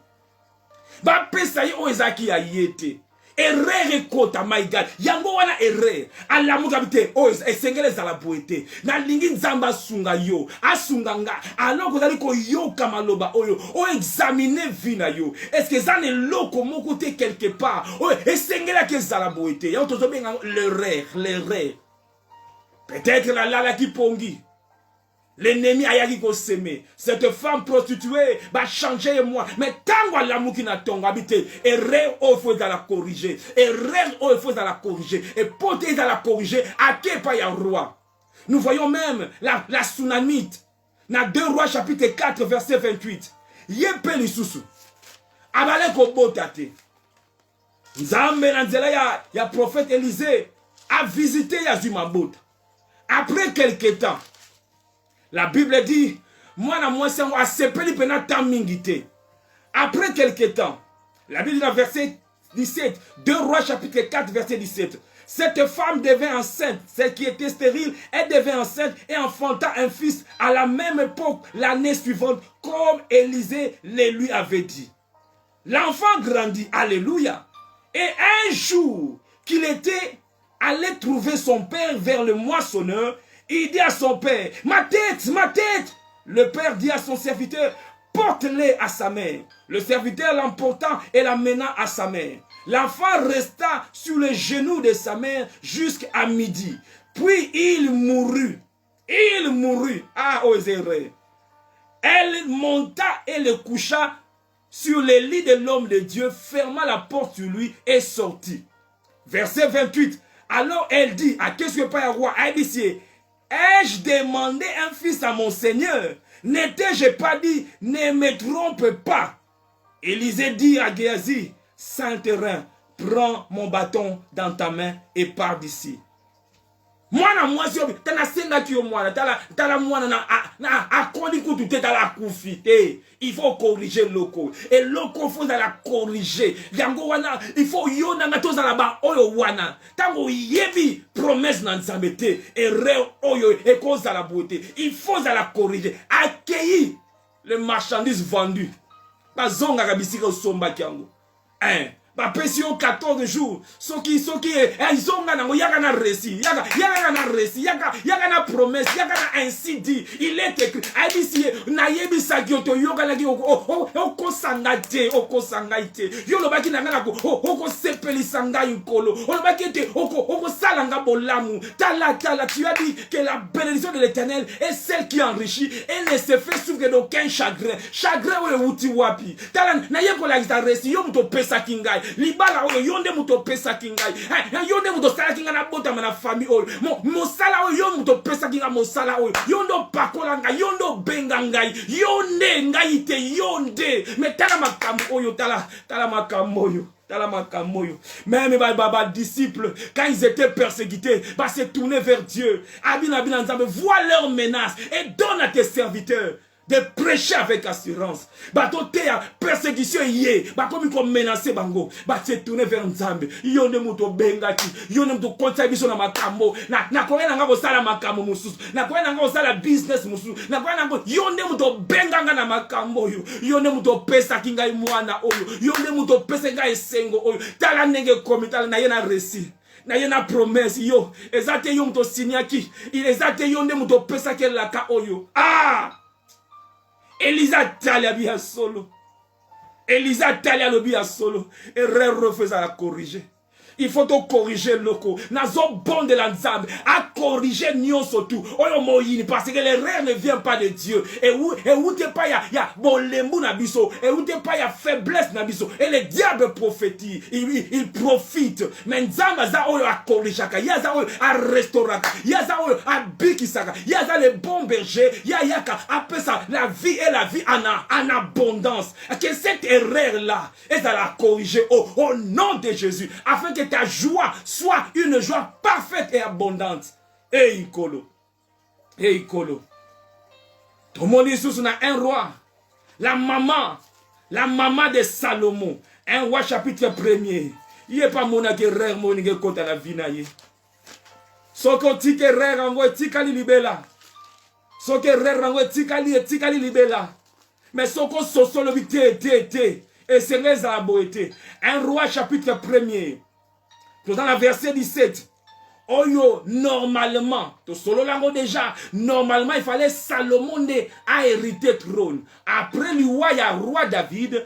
Ba pesa yo ezaki ya yete. Erreur kota, my God. Yango wana erreur. Alamu kabite o esengele za la boete. Na lingi nzamba sunga yo. Asunga nga. Alors ko dali ko yo kamaloba oyo. O examiner vie na yo. Est-ce que ça ne loko mon côté quelque part. O esengela ke za la boete. Ya otozo benga l'erreur. Peut-être la ki pongi. L'ennemi a yaki ko seme. Cette femme prostituée va changer moi. Mais tant que l'amour qui n'a ton habité, erreur il faut la corriger. Erreur il faut la corriger. Et pour te la corriger, à qui pas y a roi. Nous voyons même la tsunamite. Dans 2 Rois chapitre 4 verset 28. Yepe lisusu. Abale ko botate. Nzambe na nzela ya prophète Élisée a visité Yazimabot. Après quelque temps, la Bible dit, moi na moi c'est un sepeli pena tamingite. Après quelque temps, la Bible dit dans verset 17, 2 Rois chapitre 4 verset 17. Cette femme devint enceinte, celle qui était stérile, elle devint enceinte et enfanta un fils à la même époque, l'année suivante, comme Élisée le lui avait dit. L'enfant grandit, alléluia. Et un jour qu'il était allé trouver son père vers le moissonneur, il dit à son père, ma tête, ma tête. Le père dit à son serviteur, porte-les à sa mère. Le serviteur l'emporta et l'amena à sa mère. L'enfant resta sur les genoux de sa mère jusqu'à midi. Puis il mourut. Il mourut. Ah, Oséré. Elle monta et le coucha sur le lit de l'homme de Dieu, ferma la porte sur lui et sortit. Verset 28. Alors elle dit, à qu'est-ce que pas roi? Elle dit, ai-je demandé un fils à mon Seigneur? N'étais-je pas dit, ne me trompe pas? Élisée dit à Géasi, Saint-Terrain, prends mon bâton dans ta main et pars d'ici. Mwana mwasi obi tana senga ki yo mwana tala mwana na akoni kutu te tala kufi il faut corriger loko et loko faut la corriger yango wana il faut yona ngato za ba oyo wana tango yebi promesse na nzambe te erreur oyo e cause la beauté il faut la corriger accueillir les marchandises vendues bazonga kabisika osomba kyango ba pression 14 jours soki ils ont yaka na récit yaka na récit yaka na promesse yaka na ainsi dit il est écrit abisi na yebi sakioto yoka na ki o kosanga ite yo lo baki na ngana ko o sepeli sanga nkolo o lo baki te o salanga bolamu tala tu as dit que la bénédiction de l'Éternel est celle qui enrichit et ne se fait souffrir d'aucun chagrin o uti wapi tala na yeko la récit yo muto pesa kingai libala oyo yonde muto pesa kingai yonde muto sala kinga na bota na famille oyo mo sala oyo yo muto pesa kinga mo sala oyo yondo pakola ngai yondo benga ngai yonde ngai te yonde mais tala makambo oyo tala makambo oyo même baba disciples quand ils étaient persécutés se tourner vers Dieu abina nzambe vois leurs menaces et donne à tes serviteurs de prêcher avec assurance. Batote ya persécution yé. Bakomi ko menacer bango. Se tourner vers Nzambe. Yonde muto bengaki. Yonde muto konta biso na makambo. Na koyena nga sala makambo mususu. Na koyena nga sala business mususu. Na koyena nga yonde muto benganga na makambo yo. Yonde muto pesa kinga mwana oyo. Yonde muto pesa nga esengo oyo. Tala nenge komitala na yena récit. Na yena promesse yo. Ezate yo muto signaki. Il ezate yonde muto pesa ke laka oyo. Elisa talia bia solo. Elisa talia lo bia solo. Et refuse à la corriger. Il faut te corriger loko. Nazo bon de l'ensemble. À corriger nyonso tout. Oyo moyini. Parce que l'erreur ne vient pas de Dieu. Et où te pas ya bolembu na biso. Et où te pas ya faiblesse na biso. Et le diable prophétise. Il profite. Mais nzamba za oyo a corrigeaka. Ya za oyo a restauraka. Ya za oyo a bikisaka. Ya za le bon berger. Ya yaka appelle ça la vie et la vie en abondance. Que cette erreur là est à la corriger au nom de Jésus. Afin que ta joie soit une joie parfaite et abondante. Ikolo. Hey Kolo. Tout le monde est sous un roi. La maman de Salomon. Un roi chapitre 1er. Il n'est pas mon rère, mon côté à la vie. Soko tike rère rango tikali libela. Soko rère rango tikali libela. Mais soko soso le te. Et c'est les aboété. Un roi chapitre 1er. Dans la verset 17. Oyo, normalement, to solo lango déjà, normalement, il fallait Salomon a hérité le trône. Après lui, il y a roi David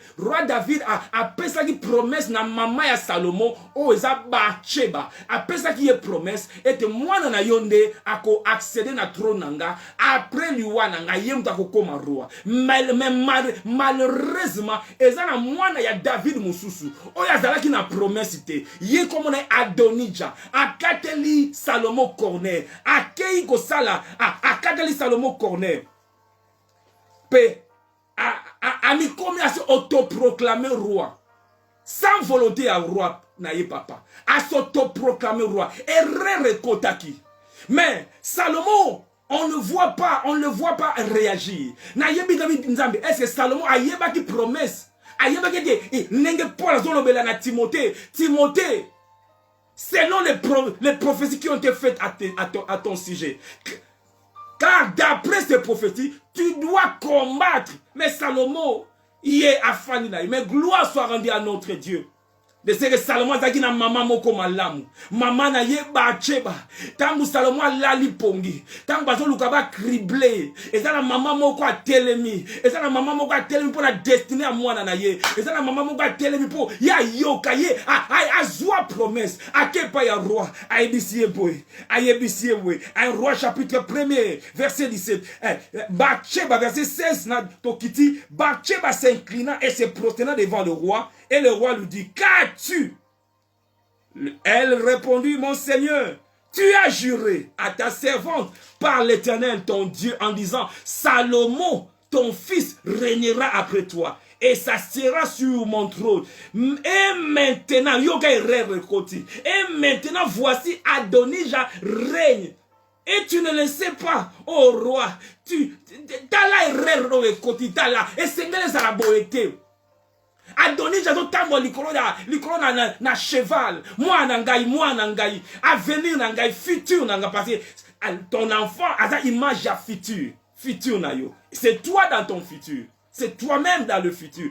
a pensé qu'il promesse na maman ya Salomon, oh, eza Bathsheba. Après ça qui est promesse, et que moi na yonde, ako accéder na trône nanga, après lui, nanga, yem ta koma roi. Mais malheureusement, eza na moi na ya David mususu, oh, ya zala ki na promesse te, ye comme on est Adonija, akateli Salomon Corner, akei ko sala, akateli Salomon Corner, pe, a mis comme à s'autoproclamer roi, sans volonté à roi, naïe papa, à s'autoproclamer roi, et re-rekotaki. Mais Salomon, on ne le voit pas réagir. Est-ce que Salomon a yeba qui promesse, a yeba qui dit, n'enge pas la zone na Timothée, selon les prophéties qui ont été faites à ton sujet. Car d'après ces prophéties, tu dois combattre. Mais Salomon, il est affani. Mais gloire soit rendue à notre Dieu. De ce que Salomon a dit na maman moko malamu. Maman na ye Bathsheba. Tangu Salomon lali pongi. Tangu bazo lukaba criblé. Et ça la maman moko a telemi. Et ça la maman moko a telemi pour la destinée à moi na ye. Et ça la maman moko a telemi pour ya yoka ye. A zoa promesse. A kepa ya roi. A ebisie boy. A ebisie boy. Un roi chapitre 1er verset 17. Bathsheba verset 16 na tokiti. Bathsheba s'inclina et se prosternant devant le roi. Et le roi lui dit, qu'as-tu? Elle répondit, mon Seigneur, tu as juré à ta servante par l'Éternel, ton Dieu, en disant, Salomon, ton fils, régnera après toi, et ça sera sur mon trône. Et maintenant, voici Adonija règne. Et tu ne le sais pas, oh roi, tu as là, et c'est la beauté. Adonija zo tambo likolo na cheval, moi nangai, avenir nangai, futur nangai, parce que ton enfant a ta image à futur na yo. C'est toi dans ton futur, c'est toi-même dans le futur.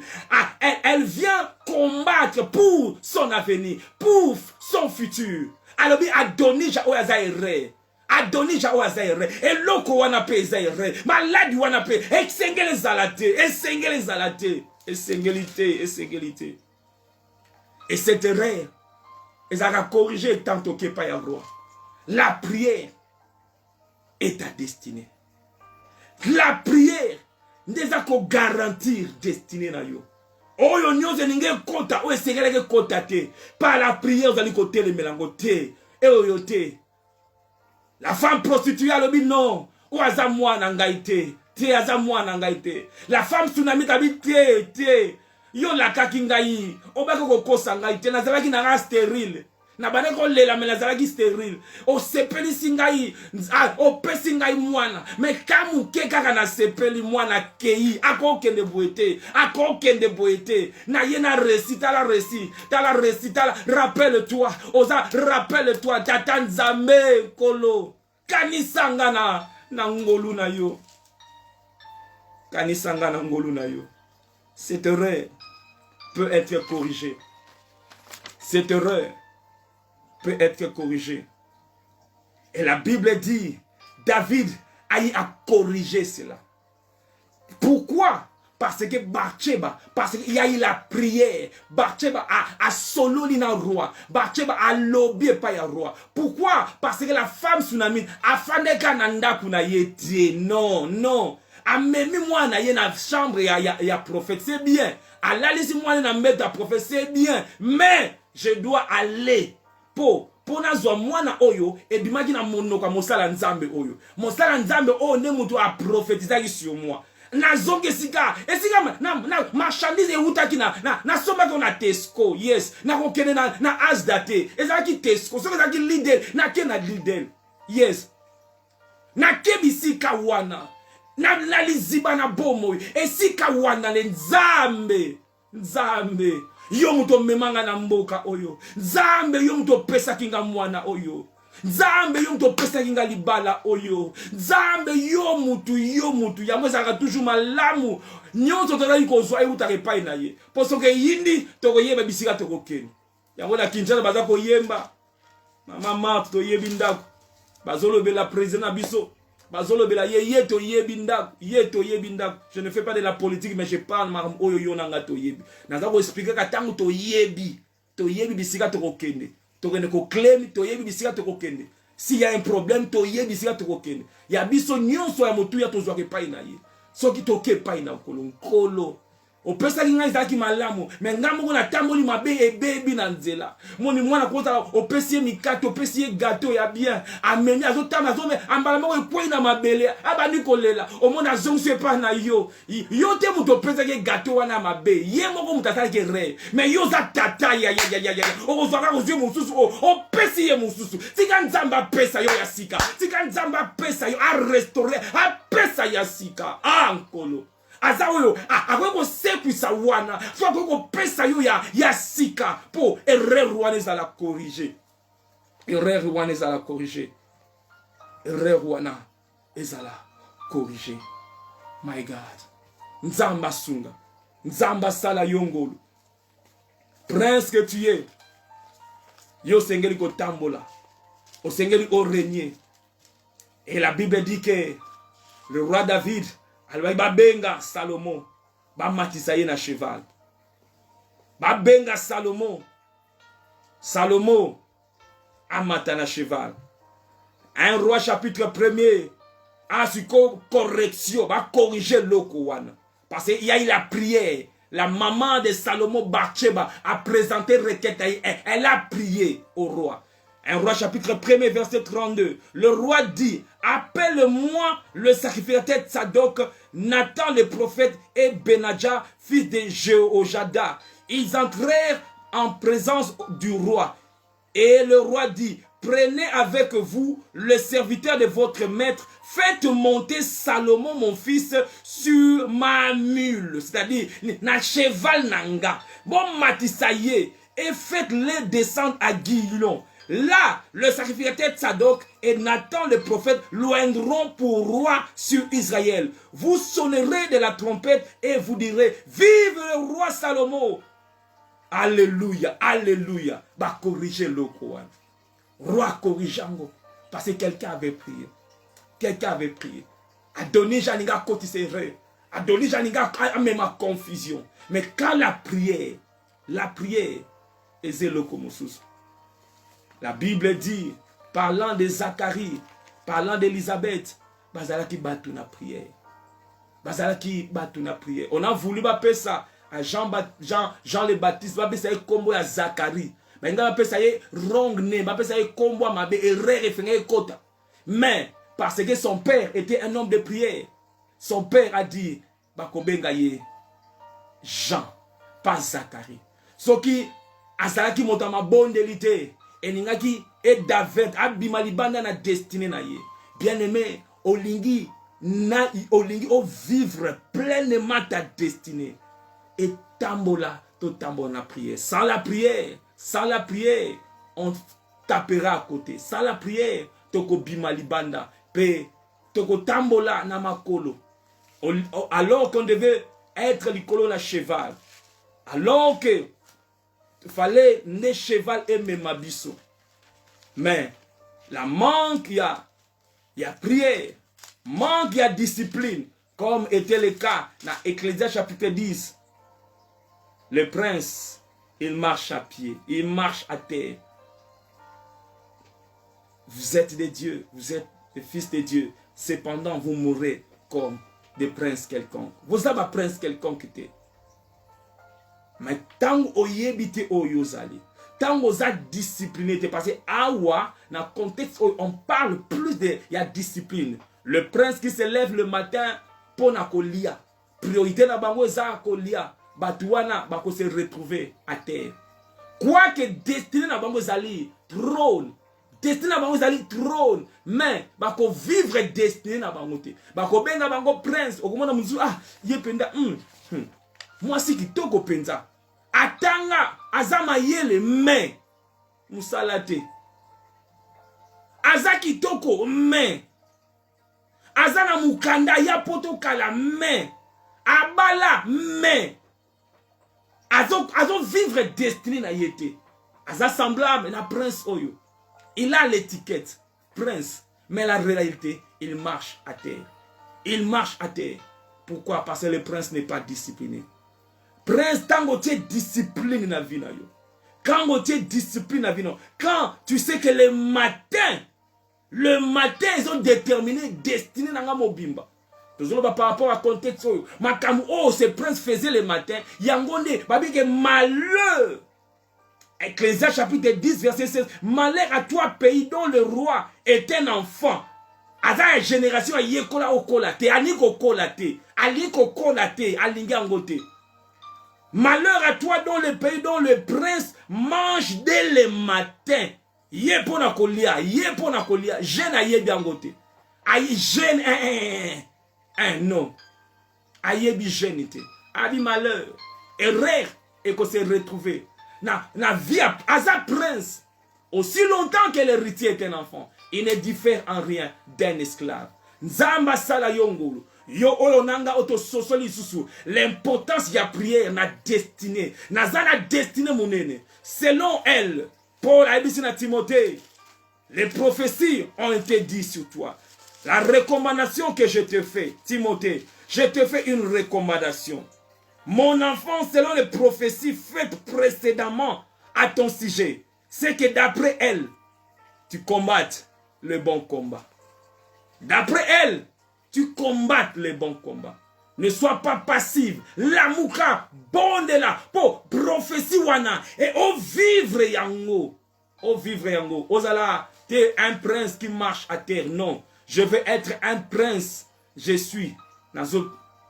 Elle vient combattre pour son avenir, pour son futur. Alors Adonija oyazaire. Adonija oyazaire. Et loko wana pe zaire. Maladi wana pe. Esengele zalate. Et et cette erreur, ils ont corrigé tantôt que pas roi. La prière est ta destinée. La prière n'est pas garantir destinée na yo. Oh yo nyonze ninge kota, o esengele ke kota te. Par la prière vous allez côté le melango te. Et oyote. La femme prostituée a le dit non. Ou azamwa nangaite. La femme tsunami tabi te yo la kakingai obako kokosa ngai te nazalaki na stérile na bane ko lela me nazalaki stérile o sepeli singai o pesi ngai mwana me kamu ke kaka na sepeli mwana kei ako kende boete na yena tala rappelle-toi tata nzambe kolo kanisanga na ngolu na yo. Cette erreur peut être corrigée. Cette erreur peut être corrigée. Et la Bible dit, David a corrigé cela. Pourquoi? Parce que Bathsheba, parce qu'il y a eu la prière. Bathsheba a solo lina roi. Bathsheba a lobby par ya roi. Pourquoi? Parce que la femme tsunami a fane kananda kuna yeti. Non. A même moi na ye na chambre ya prophète, c'est bien. A la laisser moi na mettre prophète, c'est bien. Mais je dois aller pour na zo moi na oyo et bimaki na monoka mosala nzambe oyo. Mosala nzambe o ne mutu a prophétiser sur moi. Na zonge sika esika na marchandise eutaki na soma ko na Tesco, yes. Na ko kene na Asdate. Ezaki Tesco, so ezaki Lidl, na ke na Lidl. Yes. Na kebisika wana. Na liziba na bomo. Esika wana le nzambe. Nzambe. Yo muto memanga na mboka oyo. Nzambe yo muto pesa kinga mwana oyo. Nzambe yo muto pesa kinga libala oyo. Nzambe yo mutu. Ya mweza toujours malamu. Nyonso tola ikozwa eutare pai na ye. Poso ke yindi toko yeba bisika toko keni. Yango na Kinshasa baza ko yemba. Mama Marthe to yebi ndako. Bazolo bela président biso. Bazolo bela ye to yebi ndako. Ye to yebi ndako. Je ne fais pas de la politique mais je parle maram oyo yo nanga to yebi. Naza ko expliquer ka tangu to yebi. To yebi bisika toko kende. To kende ko claim to yebi bisika toko kende. S'il y a un problème to yebi bisika toko kende. Ya biso nyonso ya motu ya to zwa ke pai na ye. Soki toke pai na nkolo. Opesa kinga izaki malamu. Mengambo kuna tamboli mabe ebebi na nzela. Moni mwana kota opesi mikate, opesi gâteau ya bien. Ameni azo tama azo ambala moko ekoi na mabele. Abani kolela. Omona zonse pa na yo. Yo te muto opesa ke gâteau wana mabe. Ye moko mutata ke re. Mais yo za tata ya. Okozaka kozwe mususu opesi ye mususu. Tika nzamba pesa yo ya sika. Tika nzamba pesa yo a restaurer. A pesa ya sika. Nkolo. Aza oyo akweko sekwisa wana so akweko pesa yo ya sika po erreur wana ezala corriger. Erreur wana ezala corriger. Erreur wana ezala corriger. My God. Nzamba sunga. Nzamba sala yongolo. Prince que tu es. Yo sengeli ko tambola. O sengeli o régner. Et la Bible dit que le roi David alors ba benga Salomon ba matisa ye na cheval. Ba benga Salomon amata na cheval. Un roi chapitre 1er a su correction ba corriger loko wana. Parce qu'il y a eu la prière. La maman de Salomon Bathsheba a présenté requête à elle a prié au roi. Un roi chapitre 1er verset 32. Le roi dit: appelle-moi le sacrificateur Tsadok, Nathan le prophète et Benadja, fils de Jéhojada. Ils entrèrent en présence du roi. Et le roi dit: prenez avec vous le serviteur de votre maître, faites monter Salomon mon fils sur ma mule, c'est-à-dire na cheval nanga. Bon matisaye et faites-le descendre à Guillon. Là, le sacrificateur Tsadok et Nathan le prophète loindront pour roi sur Israël. Vous sonnerez de la trompette et vous direz: vive le roi Salomon. Alléluia, alléluia. Bah corriger le Coran. Roi corrigeango. Parce que quelqu'un avait prié. Quelqu'un avait prié. Adonis Janinga cotisserait. Adonis Janinga a même ma confusion. Mais quand la prière est zélo comme sous. La Bible dit, parlant de Zacharie, parlant d'Élisabeth, bazalaki batu na prière. Bazalaki batu na prière. On a voulu bapper ça à Jean le Baptiste, bapper ça combo à Zacharie. Mais on a bapper ça rongne, bapper ça combo à mabe erreur et kota. Mais parce que son père était un homme de prière, son père a dit bakobenga ye Jean, pas Zacharie. Ce qui azalaki motama bondelité. Et ningaki et David abimalibanda na destinée na ye. Bien-aimé, olingi o vivre pleinement ta destinée. Et tambola, to tambola na prière. Sans la prière, on tapera à côté. Sans la prière, toko bimalibanda pe toko tambola na makolo. Alors qu'on devait être l'icolo na cheval. Alors que il fallait ne cheval et même abisso. Mais la manque, il y a prière, manque, il y a discipline, comme était le cas dans Ecclésiaste chapitre 10. Le prince, il marche à pied, il marche à terre. Vous êtes des dieux, vous êtes des fils de Dieu. Cependant, vous mourrez comme des princes quelconques. Vous avez un prince quelconque. Mais tant que vous êtes oyozali, tant que vous êtes discipliné, parce que awa, dans le contexte où on parle plus de la discipline. Le prince qui se lève le matin pour na kolia, priorité na bango za kolia, batuana bako se retrouver à terre. Quoi que destiné na bango zali, trône, destinée na bango ezali trône mais bako vivre destinée na bango te bako benga bango prince okomona muzu ye penda mwasi kitoko penza atanga aza mayele mais musala te aza kitoko mais aza na mukanda ya poto kala mais abala mais azo vivre destinée na yete aza semblable na prince oyo il a l'étiquette prince mais la réalité il marche à terre. Il marche à terre. Pourquoi? Parce que le prince n'est pas discipliné. Prince, quand tu es discipliné dans la vie, quand tu es discipliné dans la vie, quand tu sais que le matin, ils ont déterminé, destiné dans la mobimba. Par rapport à contexte, ce prince faisait le matin, Yangonde, babi que malheur. Ecclésiaste chapitre 10, verset 16. Malheur à toi, pays dont le roi est un enfant. Aza génération a yekola okolate, aliko kolate, aliko kolate, alingangote. Malheur à toi dans le pays dont le prince mange dès le matin. Ye pona kolia, jeune a yebiangote. Ayi jeune, non. Ayebi jeune te. Abi malheur, erreur, et qu'on s'est retrouvé. Na vie aza prince. Aussi longtemps que l'héritier est un enfant, il ne diffère en rien d'un esclave. Nzamba sala yongolo. Yo olonanga oto sosoli susu. L'importance de la prière na destinée. Nazana destinée monene. Selon elle, Paul a dit à Timothée, les prophéties ont été dites sur toi. La recommandation que je te fais, Timothée, je te fais une recommandation. Mon enfant, selon les prophéties faites précédemment à ton sujet, c'est que d'après elle, tu combattes le bon combat. D'après elle, tu combattes le bon combat. Ne sois pas passive. La mouka, bonde là, pour prophétie wana, et au vivre yango. Au vivre yango. Ozala, t'es un prince qui marche à terre. Non, je veux être un prince. Je suis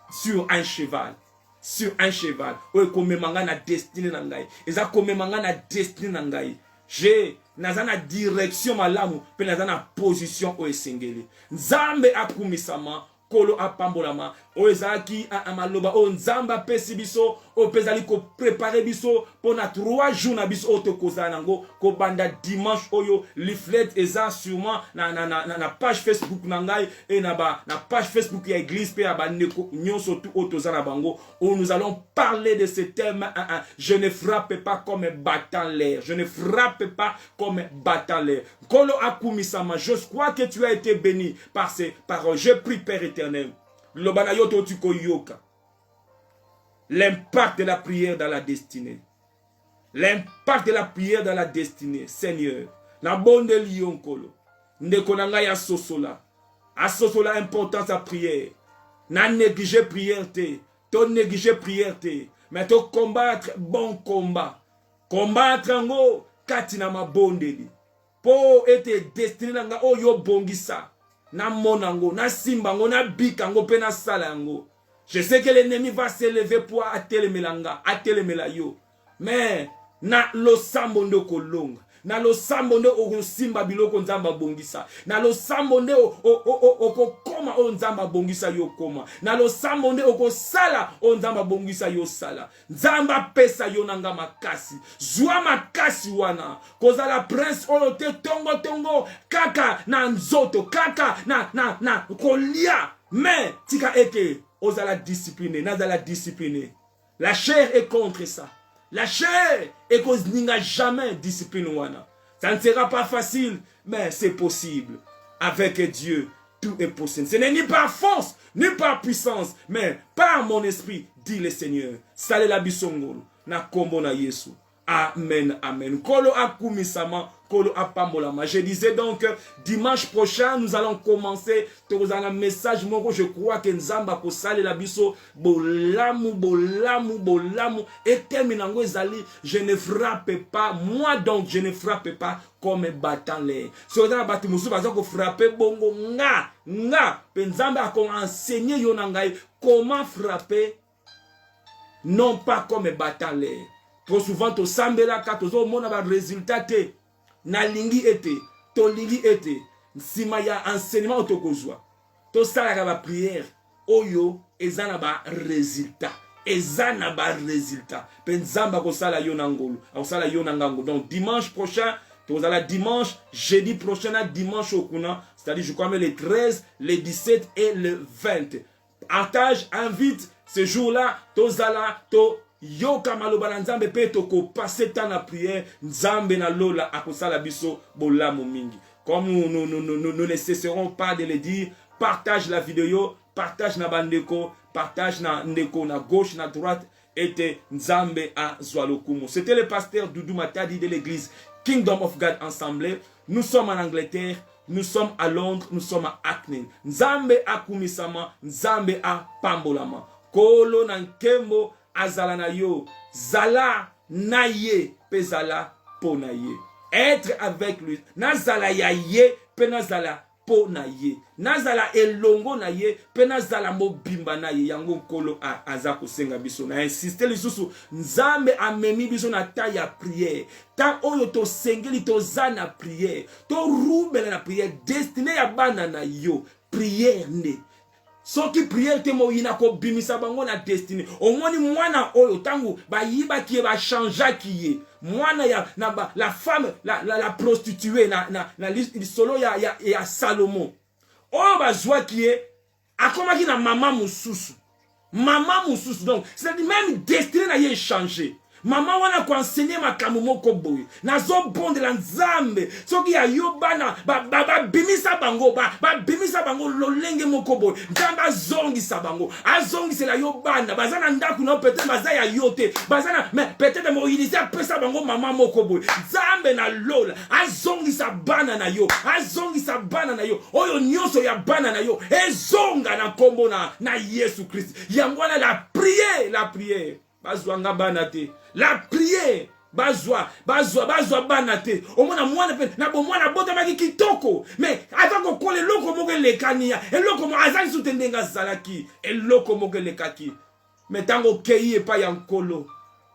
sur un cheval. Sur un cheval. Oye komemanga na destinée nangai. Eza komemanga na destinée nangai. J'ai nazana direction malamu pe nazana position o esengeli. Nzambe akumisama kolo apambolama o ezaki amaloba o nzamba pesi biso o pezali ko préparer biso pour na 3 jours na biso o to kozana ngo ko banda dimanche oyo leaflet eza sûrement na page Facebook nangai et na page Facebook ya église pe ba neko nyonso tout o tozana bango où nous allons parler de ce thème. Je ne frappe pas comme battant l'air. Je ne frappe pas comme battant l'air. Kolo akumisama, je crois que tu as été béni par ces paroles. Je prie Père éternel. L'impact de la prière dans la destinée. L'impact de la prière dans la destinée. Seigneur. Na bonde lion kolo. Ndeko nanga ya sosola. A sosola importance à prière. Na négliger prière te. To négliger prière te. Mais to combattre bon combat. Combattre ngo katina ma bonde li. Po ete destiné nanga oyo bongisa. Na monango, na simbango, na bikango, pe na salango. Je sais que l'ennemi va s'élever pour atelemela yo. Mais na lo sambondo kolonga. Na lo sambonde o simba biloko nzamba bongisa. Na lo sambonde o koma o nzamba bongisa yo koma. Na lo sambonde o sala o nzamba bongisa yo sala. Nzamba pesa yo nanga makasi. Zwa makasi wana. Koza la prince ono te tongo kaka na nzoto kaka na kolia. Mais tika ete ozala discipliné, nazala discipliné. La chair est contre ça. La chair est cause n'inga jamais discipline wana. Ça ne sera pas facile, mais c'est possible. Avec Dieu, tout est possible. Ce n'est ni par force, ni par puissance, mais par mon esprit, dit le Seigneur. Salé la bisongolo, na kombo na Yesu. Amen, amen. Kolo akumisama, kolo apambolama. Je disais donc, dimanche prochain, nous allons commencer. Un message, je crois que Nzamba ko sale la biso, bolamu. Et terminango ezali, je ne frappe pas. Moi donc, je ne frappe pas comme battant l'air. Si on a battu musu, parce que frapper bongo nga. Nzamba a enseigné yonangai comment frapper, non pas comme battant l'air. Trop souvent, to sambela ka tozo mona ba résultat te na lingi ete tolingi ete nsima ya enseignement otokozwa tosalaka ba prière oyo eza na ba résultat, eza na ba résultat pe nzambe akosala yo na ngolu, akosala yo na ngango. Donc dimanche prochain tozala dimanche, jeudi prochain na dimanche okuna, c'est-à-dire je crois même le 13, le 17 et le 20. Partage, invite ce jour-là tozala to yoka maloba na nzambe pe toko passer temps na prière, nzambe na lola akosala biso bolamu mingi. Comme nous ne cesserons pas de le dire, partage la vidéo, partage na bandeko, partage na ndeko na gauche na droite et nzambe a zwalokumu. C'était le pasteur Doudou Matadi de l'église Kingdom of God Ensemble. Nous sommes en Angleterre, nous sommes à Londres, nous sommes à Hackney. Nzambe a kumisama, nzambe a pambolama. Kolo na nkembo azala na yo, zala na ye, pe zala po na ye. Être avec lui, nazala ya ye, pe nazala po na ye. Nazala elongo na ye, pe nazala mobimba na ye. Yango kolo aza kosenga biso. Na insiste lisusu, nzambe amemi biso na ta ya prière. Ta oyo to sengeli to zana prière. To roubele na prière. Destiné ya bana na yo. Prière ne. Soki prière te mo ina ko bimisa bango na destiny. Omoni mwana oyo tangu ba yiba ki ba chanja ki mwana ya na ba, la femme la prostituée na solo ya Salomon. Oyo ba zwa ki akomaki na mama mususu. Mama mususu. Donc c'est même destiny na ye changer. Mama wana ko enseigner makambo moko boye. Nazo bonde la nzambe. Soki ya yo bana ba bimisa bango ba bimisa bango lolenge moko boye. Nzambe azongisa bango. Azongisa la yo bana. Bazana ndaku na peut-être baza ya yote. Bazana mais peut-être mo initier pesa bango mama moko boye. Nzambe na lola. Azongisa bana na yo. Azongisa bana na yo. Oyo nyonso ya bana na yo. Ezonga na kombo na Yesu Christ. Yangwana la prière. Bazwanga banate. La prière. Bazwa banate. Omona mwana pe na bo mwana bota maki kitoko. Mais atako kole loko moke lekania. Eloko mo azali sutendenga zalaki. Eloko moke lekaki. Mais tango kei pa yankolo.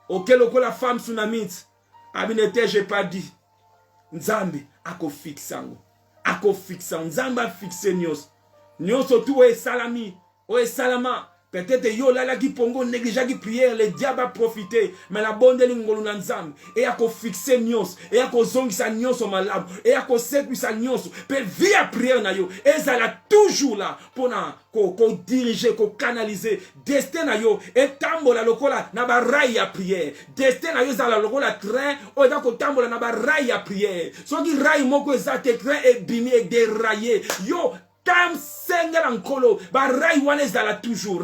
Okelo ko la femme tsunamite. Abinete j'ai pas dit. Nzambe ako fixango. Ako fixango. Nzambe a fixé nyos. Nyos otu e salami. O e salama. Peut-être yo la qui pongo négligea qui prière, le diable a profité, mais la bonne de l'ingolu nanzam, et a ko fixé nyos, et a ko zongi sa nyos au malab, et a ko sekwi sa nyos, pe via prière na yo, et ça la toujours là, pour na ko diriger, ko canaliser, destin na yo, et tambola lokola, na ba rai à prière, destin na yo za la lokola train, ou et ko tambola na ba rai à prière, so qui rai moko ezate train et bimi et déraillé, yo, tam sengela nkolo ba rai wana ezala toujours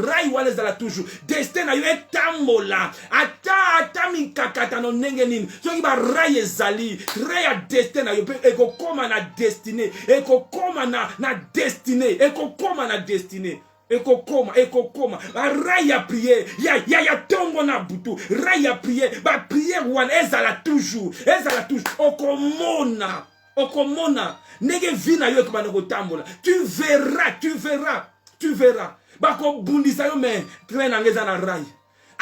destin na yo etambola ata mikakata no ndenge nini soki ba rai ezali rai ya destin na yo pe ekokoma na destinée ekokoma na destinée ekokoma na destinée ekokoma ba rai ya prière ya tongo na butu rai ya prière ba prière wana ezala toujours okomona nege vina yo ekobana kotambola tu verras bako bundisa yo me train nangeza na rai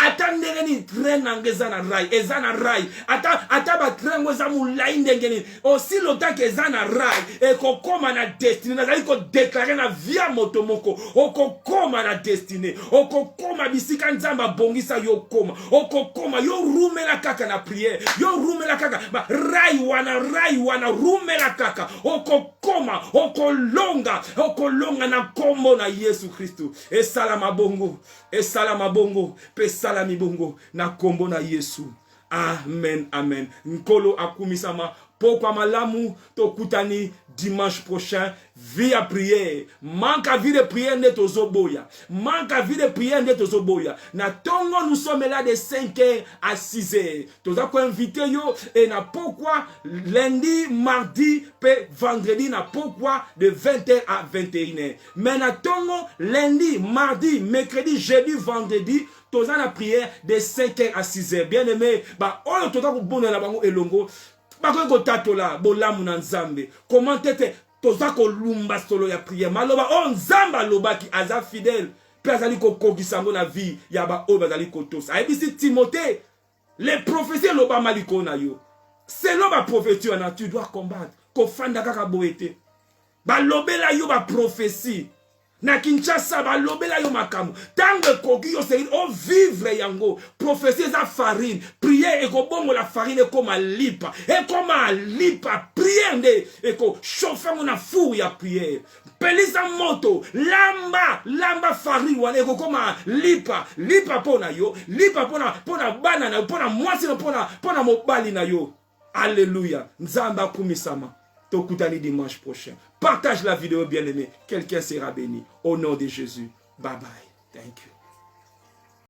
ata ndenge ni train nangeza na rai eza na rai ata ba train ngo za mulai ndenge ni aussi longtemps que eza na rai ekokoma na destinée nazali ko déclarer na via moto moko okokoma na destinée okokoma bisika nzamba bongisa yo okokoma yo rumela kaka na prière yo rumela kaka ba rai wana rumela kaka okokoma okolonga na kombo na Yesu Kristo esalama bongo salami bongo na kombo na Yesu. Amen. Nkolo akumisama pokwa malamu tokutani dimanche prochain via prière. Manque vie de prière nde tozoboya. Na tongo nous sommes là de 5h à 6h. Toza ko inviter yo et na pourquoi lundi, mardi pe vendredi na pourquoi de 20h à 21h. Mais na tongo lundi, mardi, mercredi, jeudi, vendredi toza na prière de 5h à 6h. Bien aimé, ba oyo toza ko bonela bango elongo. Bako ko tatola bolamu na nzambe. Comment tete toza ko lumba solo ya prière. Maloba on nzamba loba ki aza fidèle. Pe azali ko kogisango na vie ya ba o bazali ko tos. Aibisi Timothée, les prophéties loba maliko na yo. C'est l'homme prophétie tu dois combattre. kofanda kaka boete. Balobela yo ba prophétie. Na Kinshasa balobela yo makamu. Tango koki yo se o vivre yango. Prophétie za farine. Prier eko bongo la farine comme lipa. Et comme lipa. Prier nde eko chauffer mon four ya prière. Pelisa moto. Lamba farine wane eko comme lipa. Lipa pona yo. Lipa pona banana. Pona mwasi pona mobali na yo. Alléluia. Nzamba kumisama. Tokutani dimanche prochain. Partage la vidéo, bien-aimé. Quelqu'un sera béni. Au nom de Jésus. Bye bye. Thank you.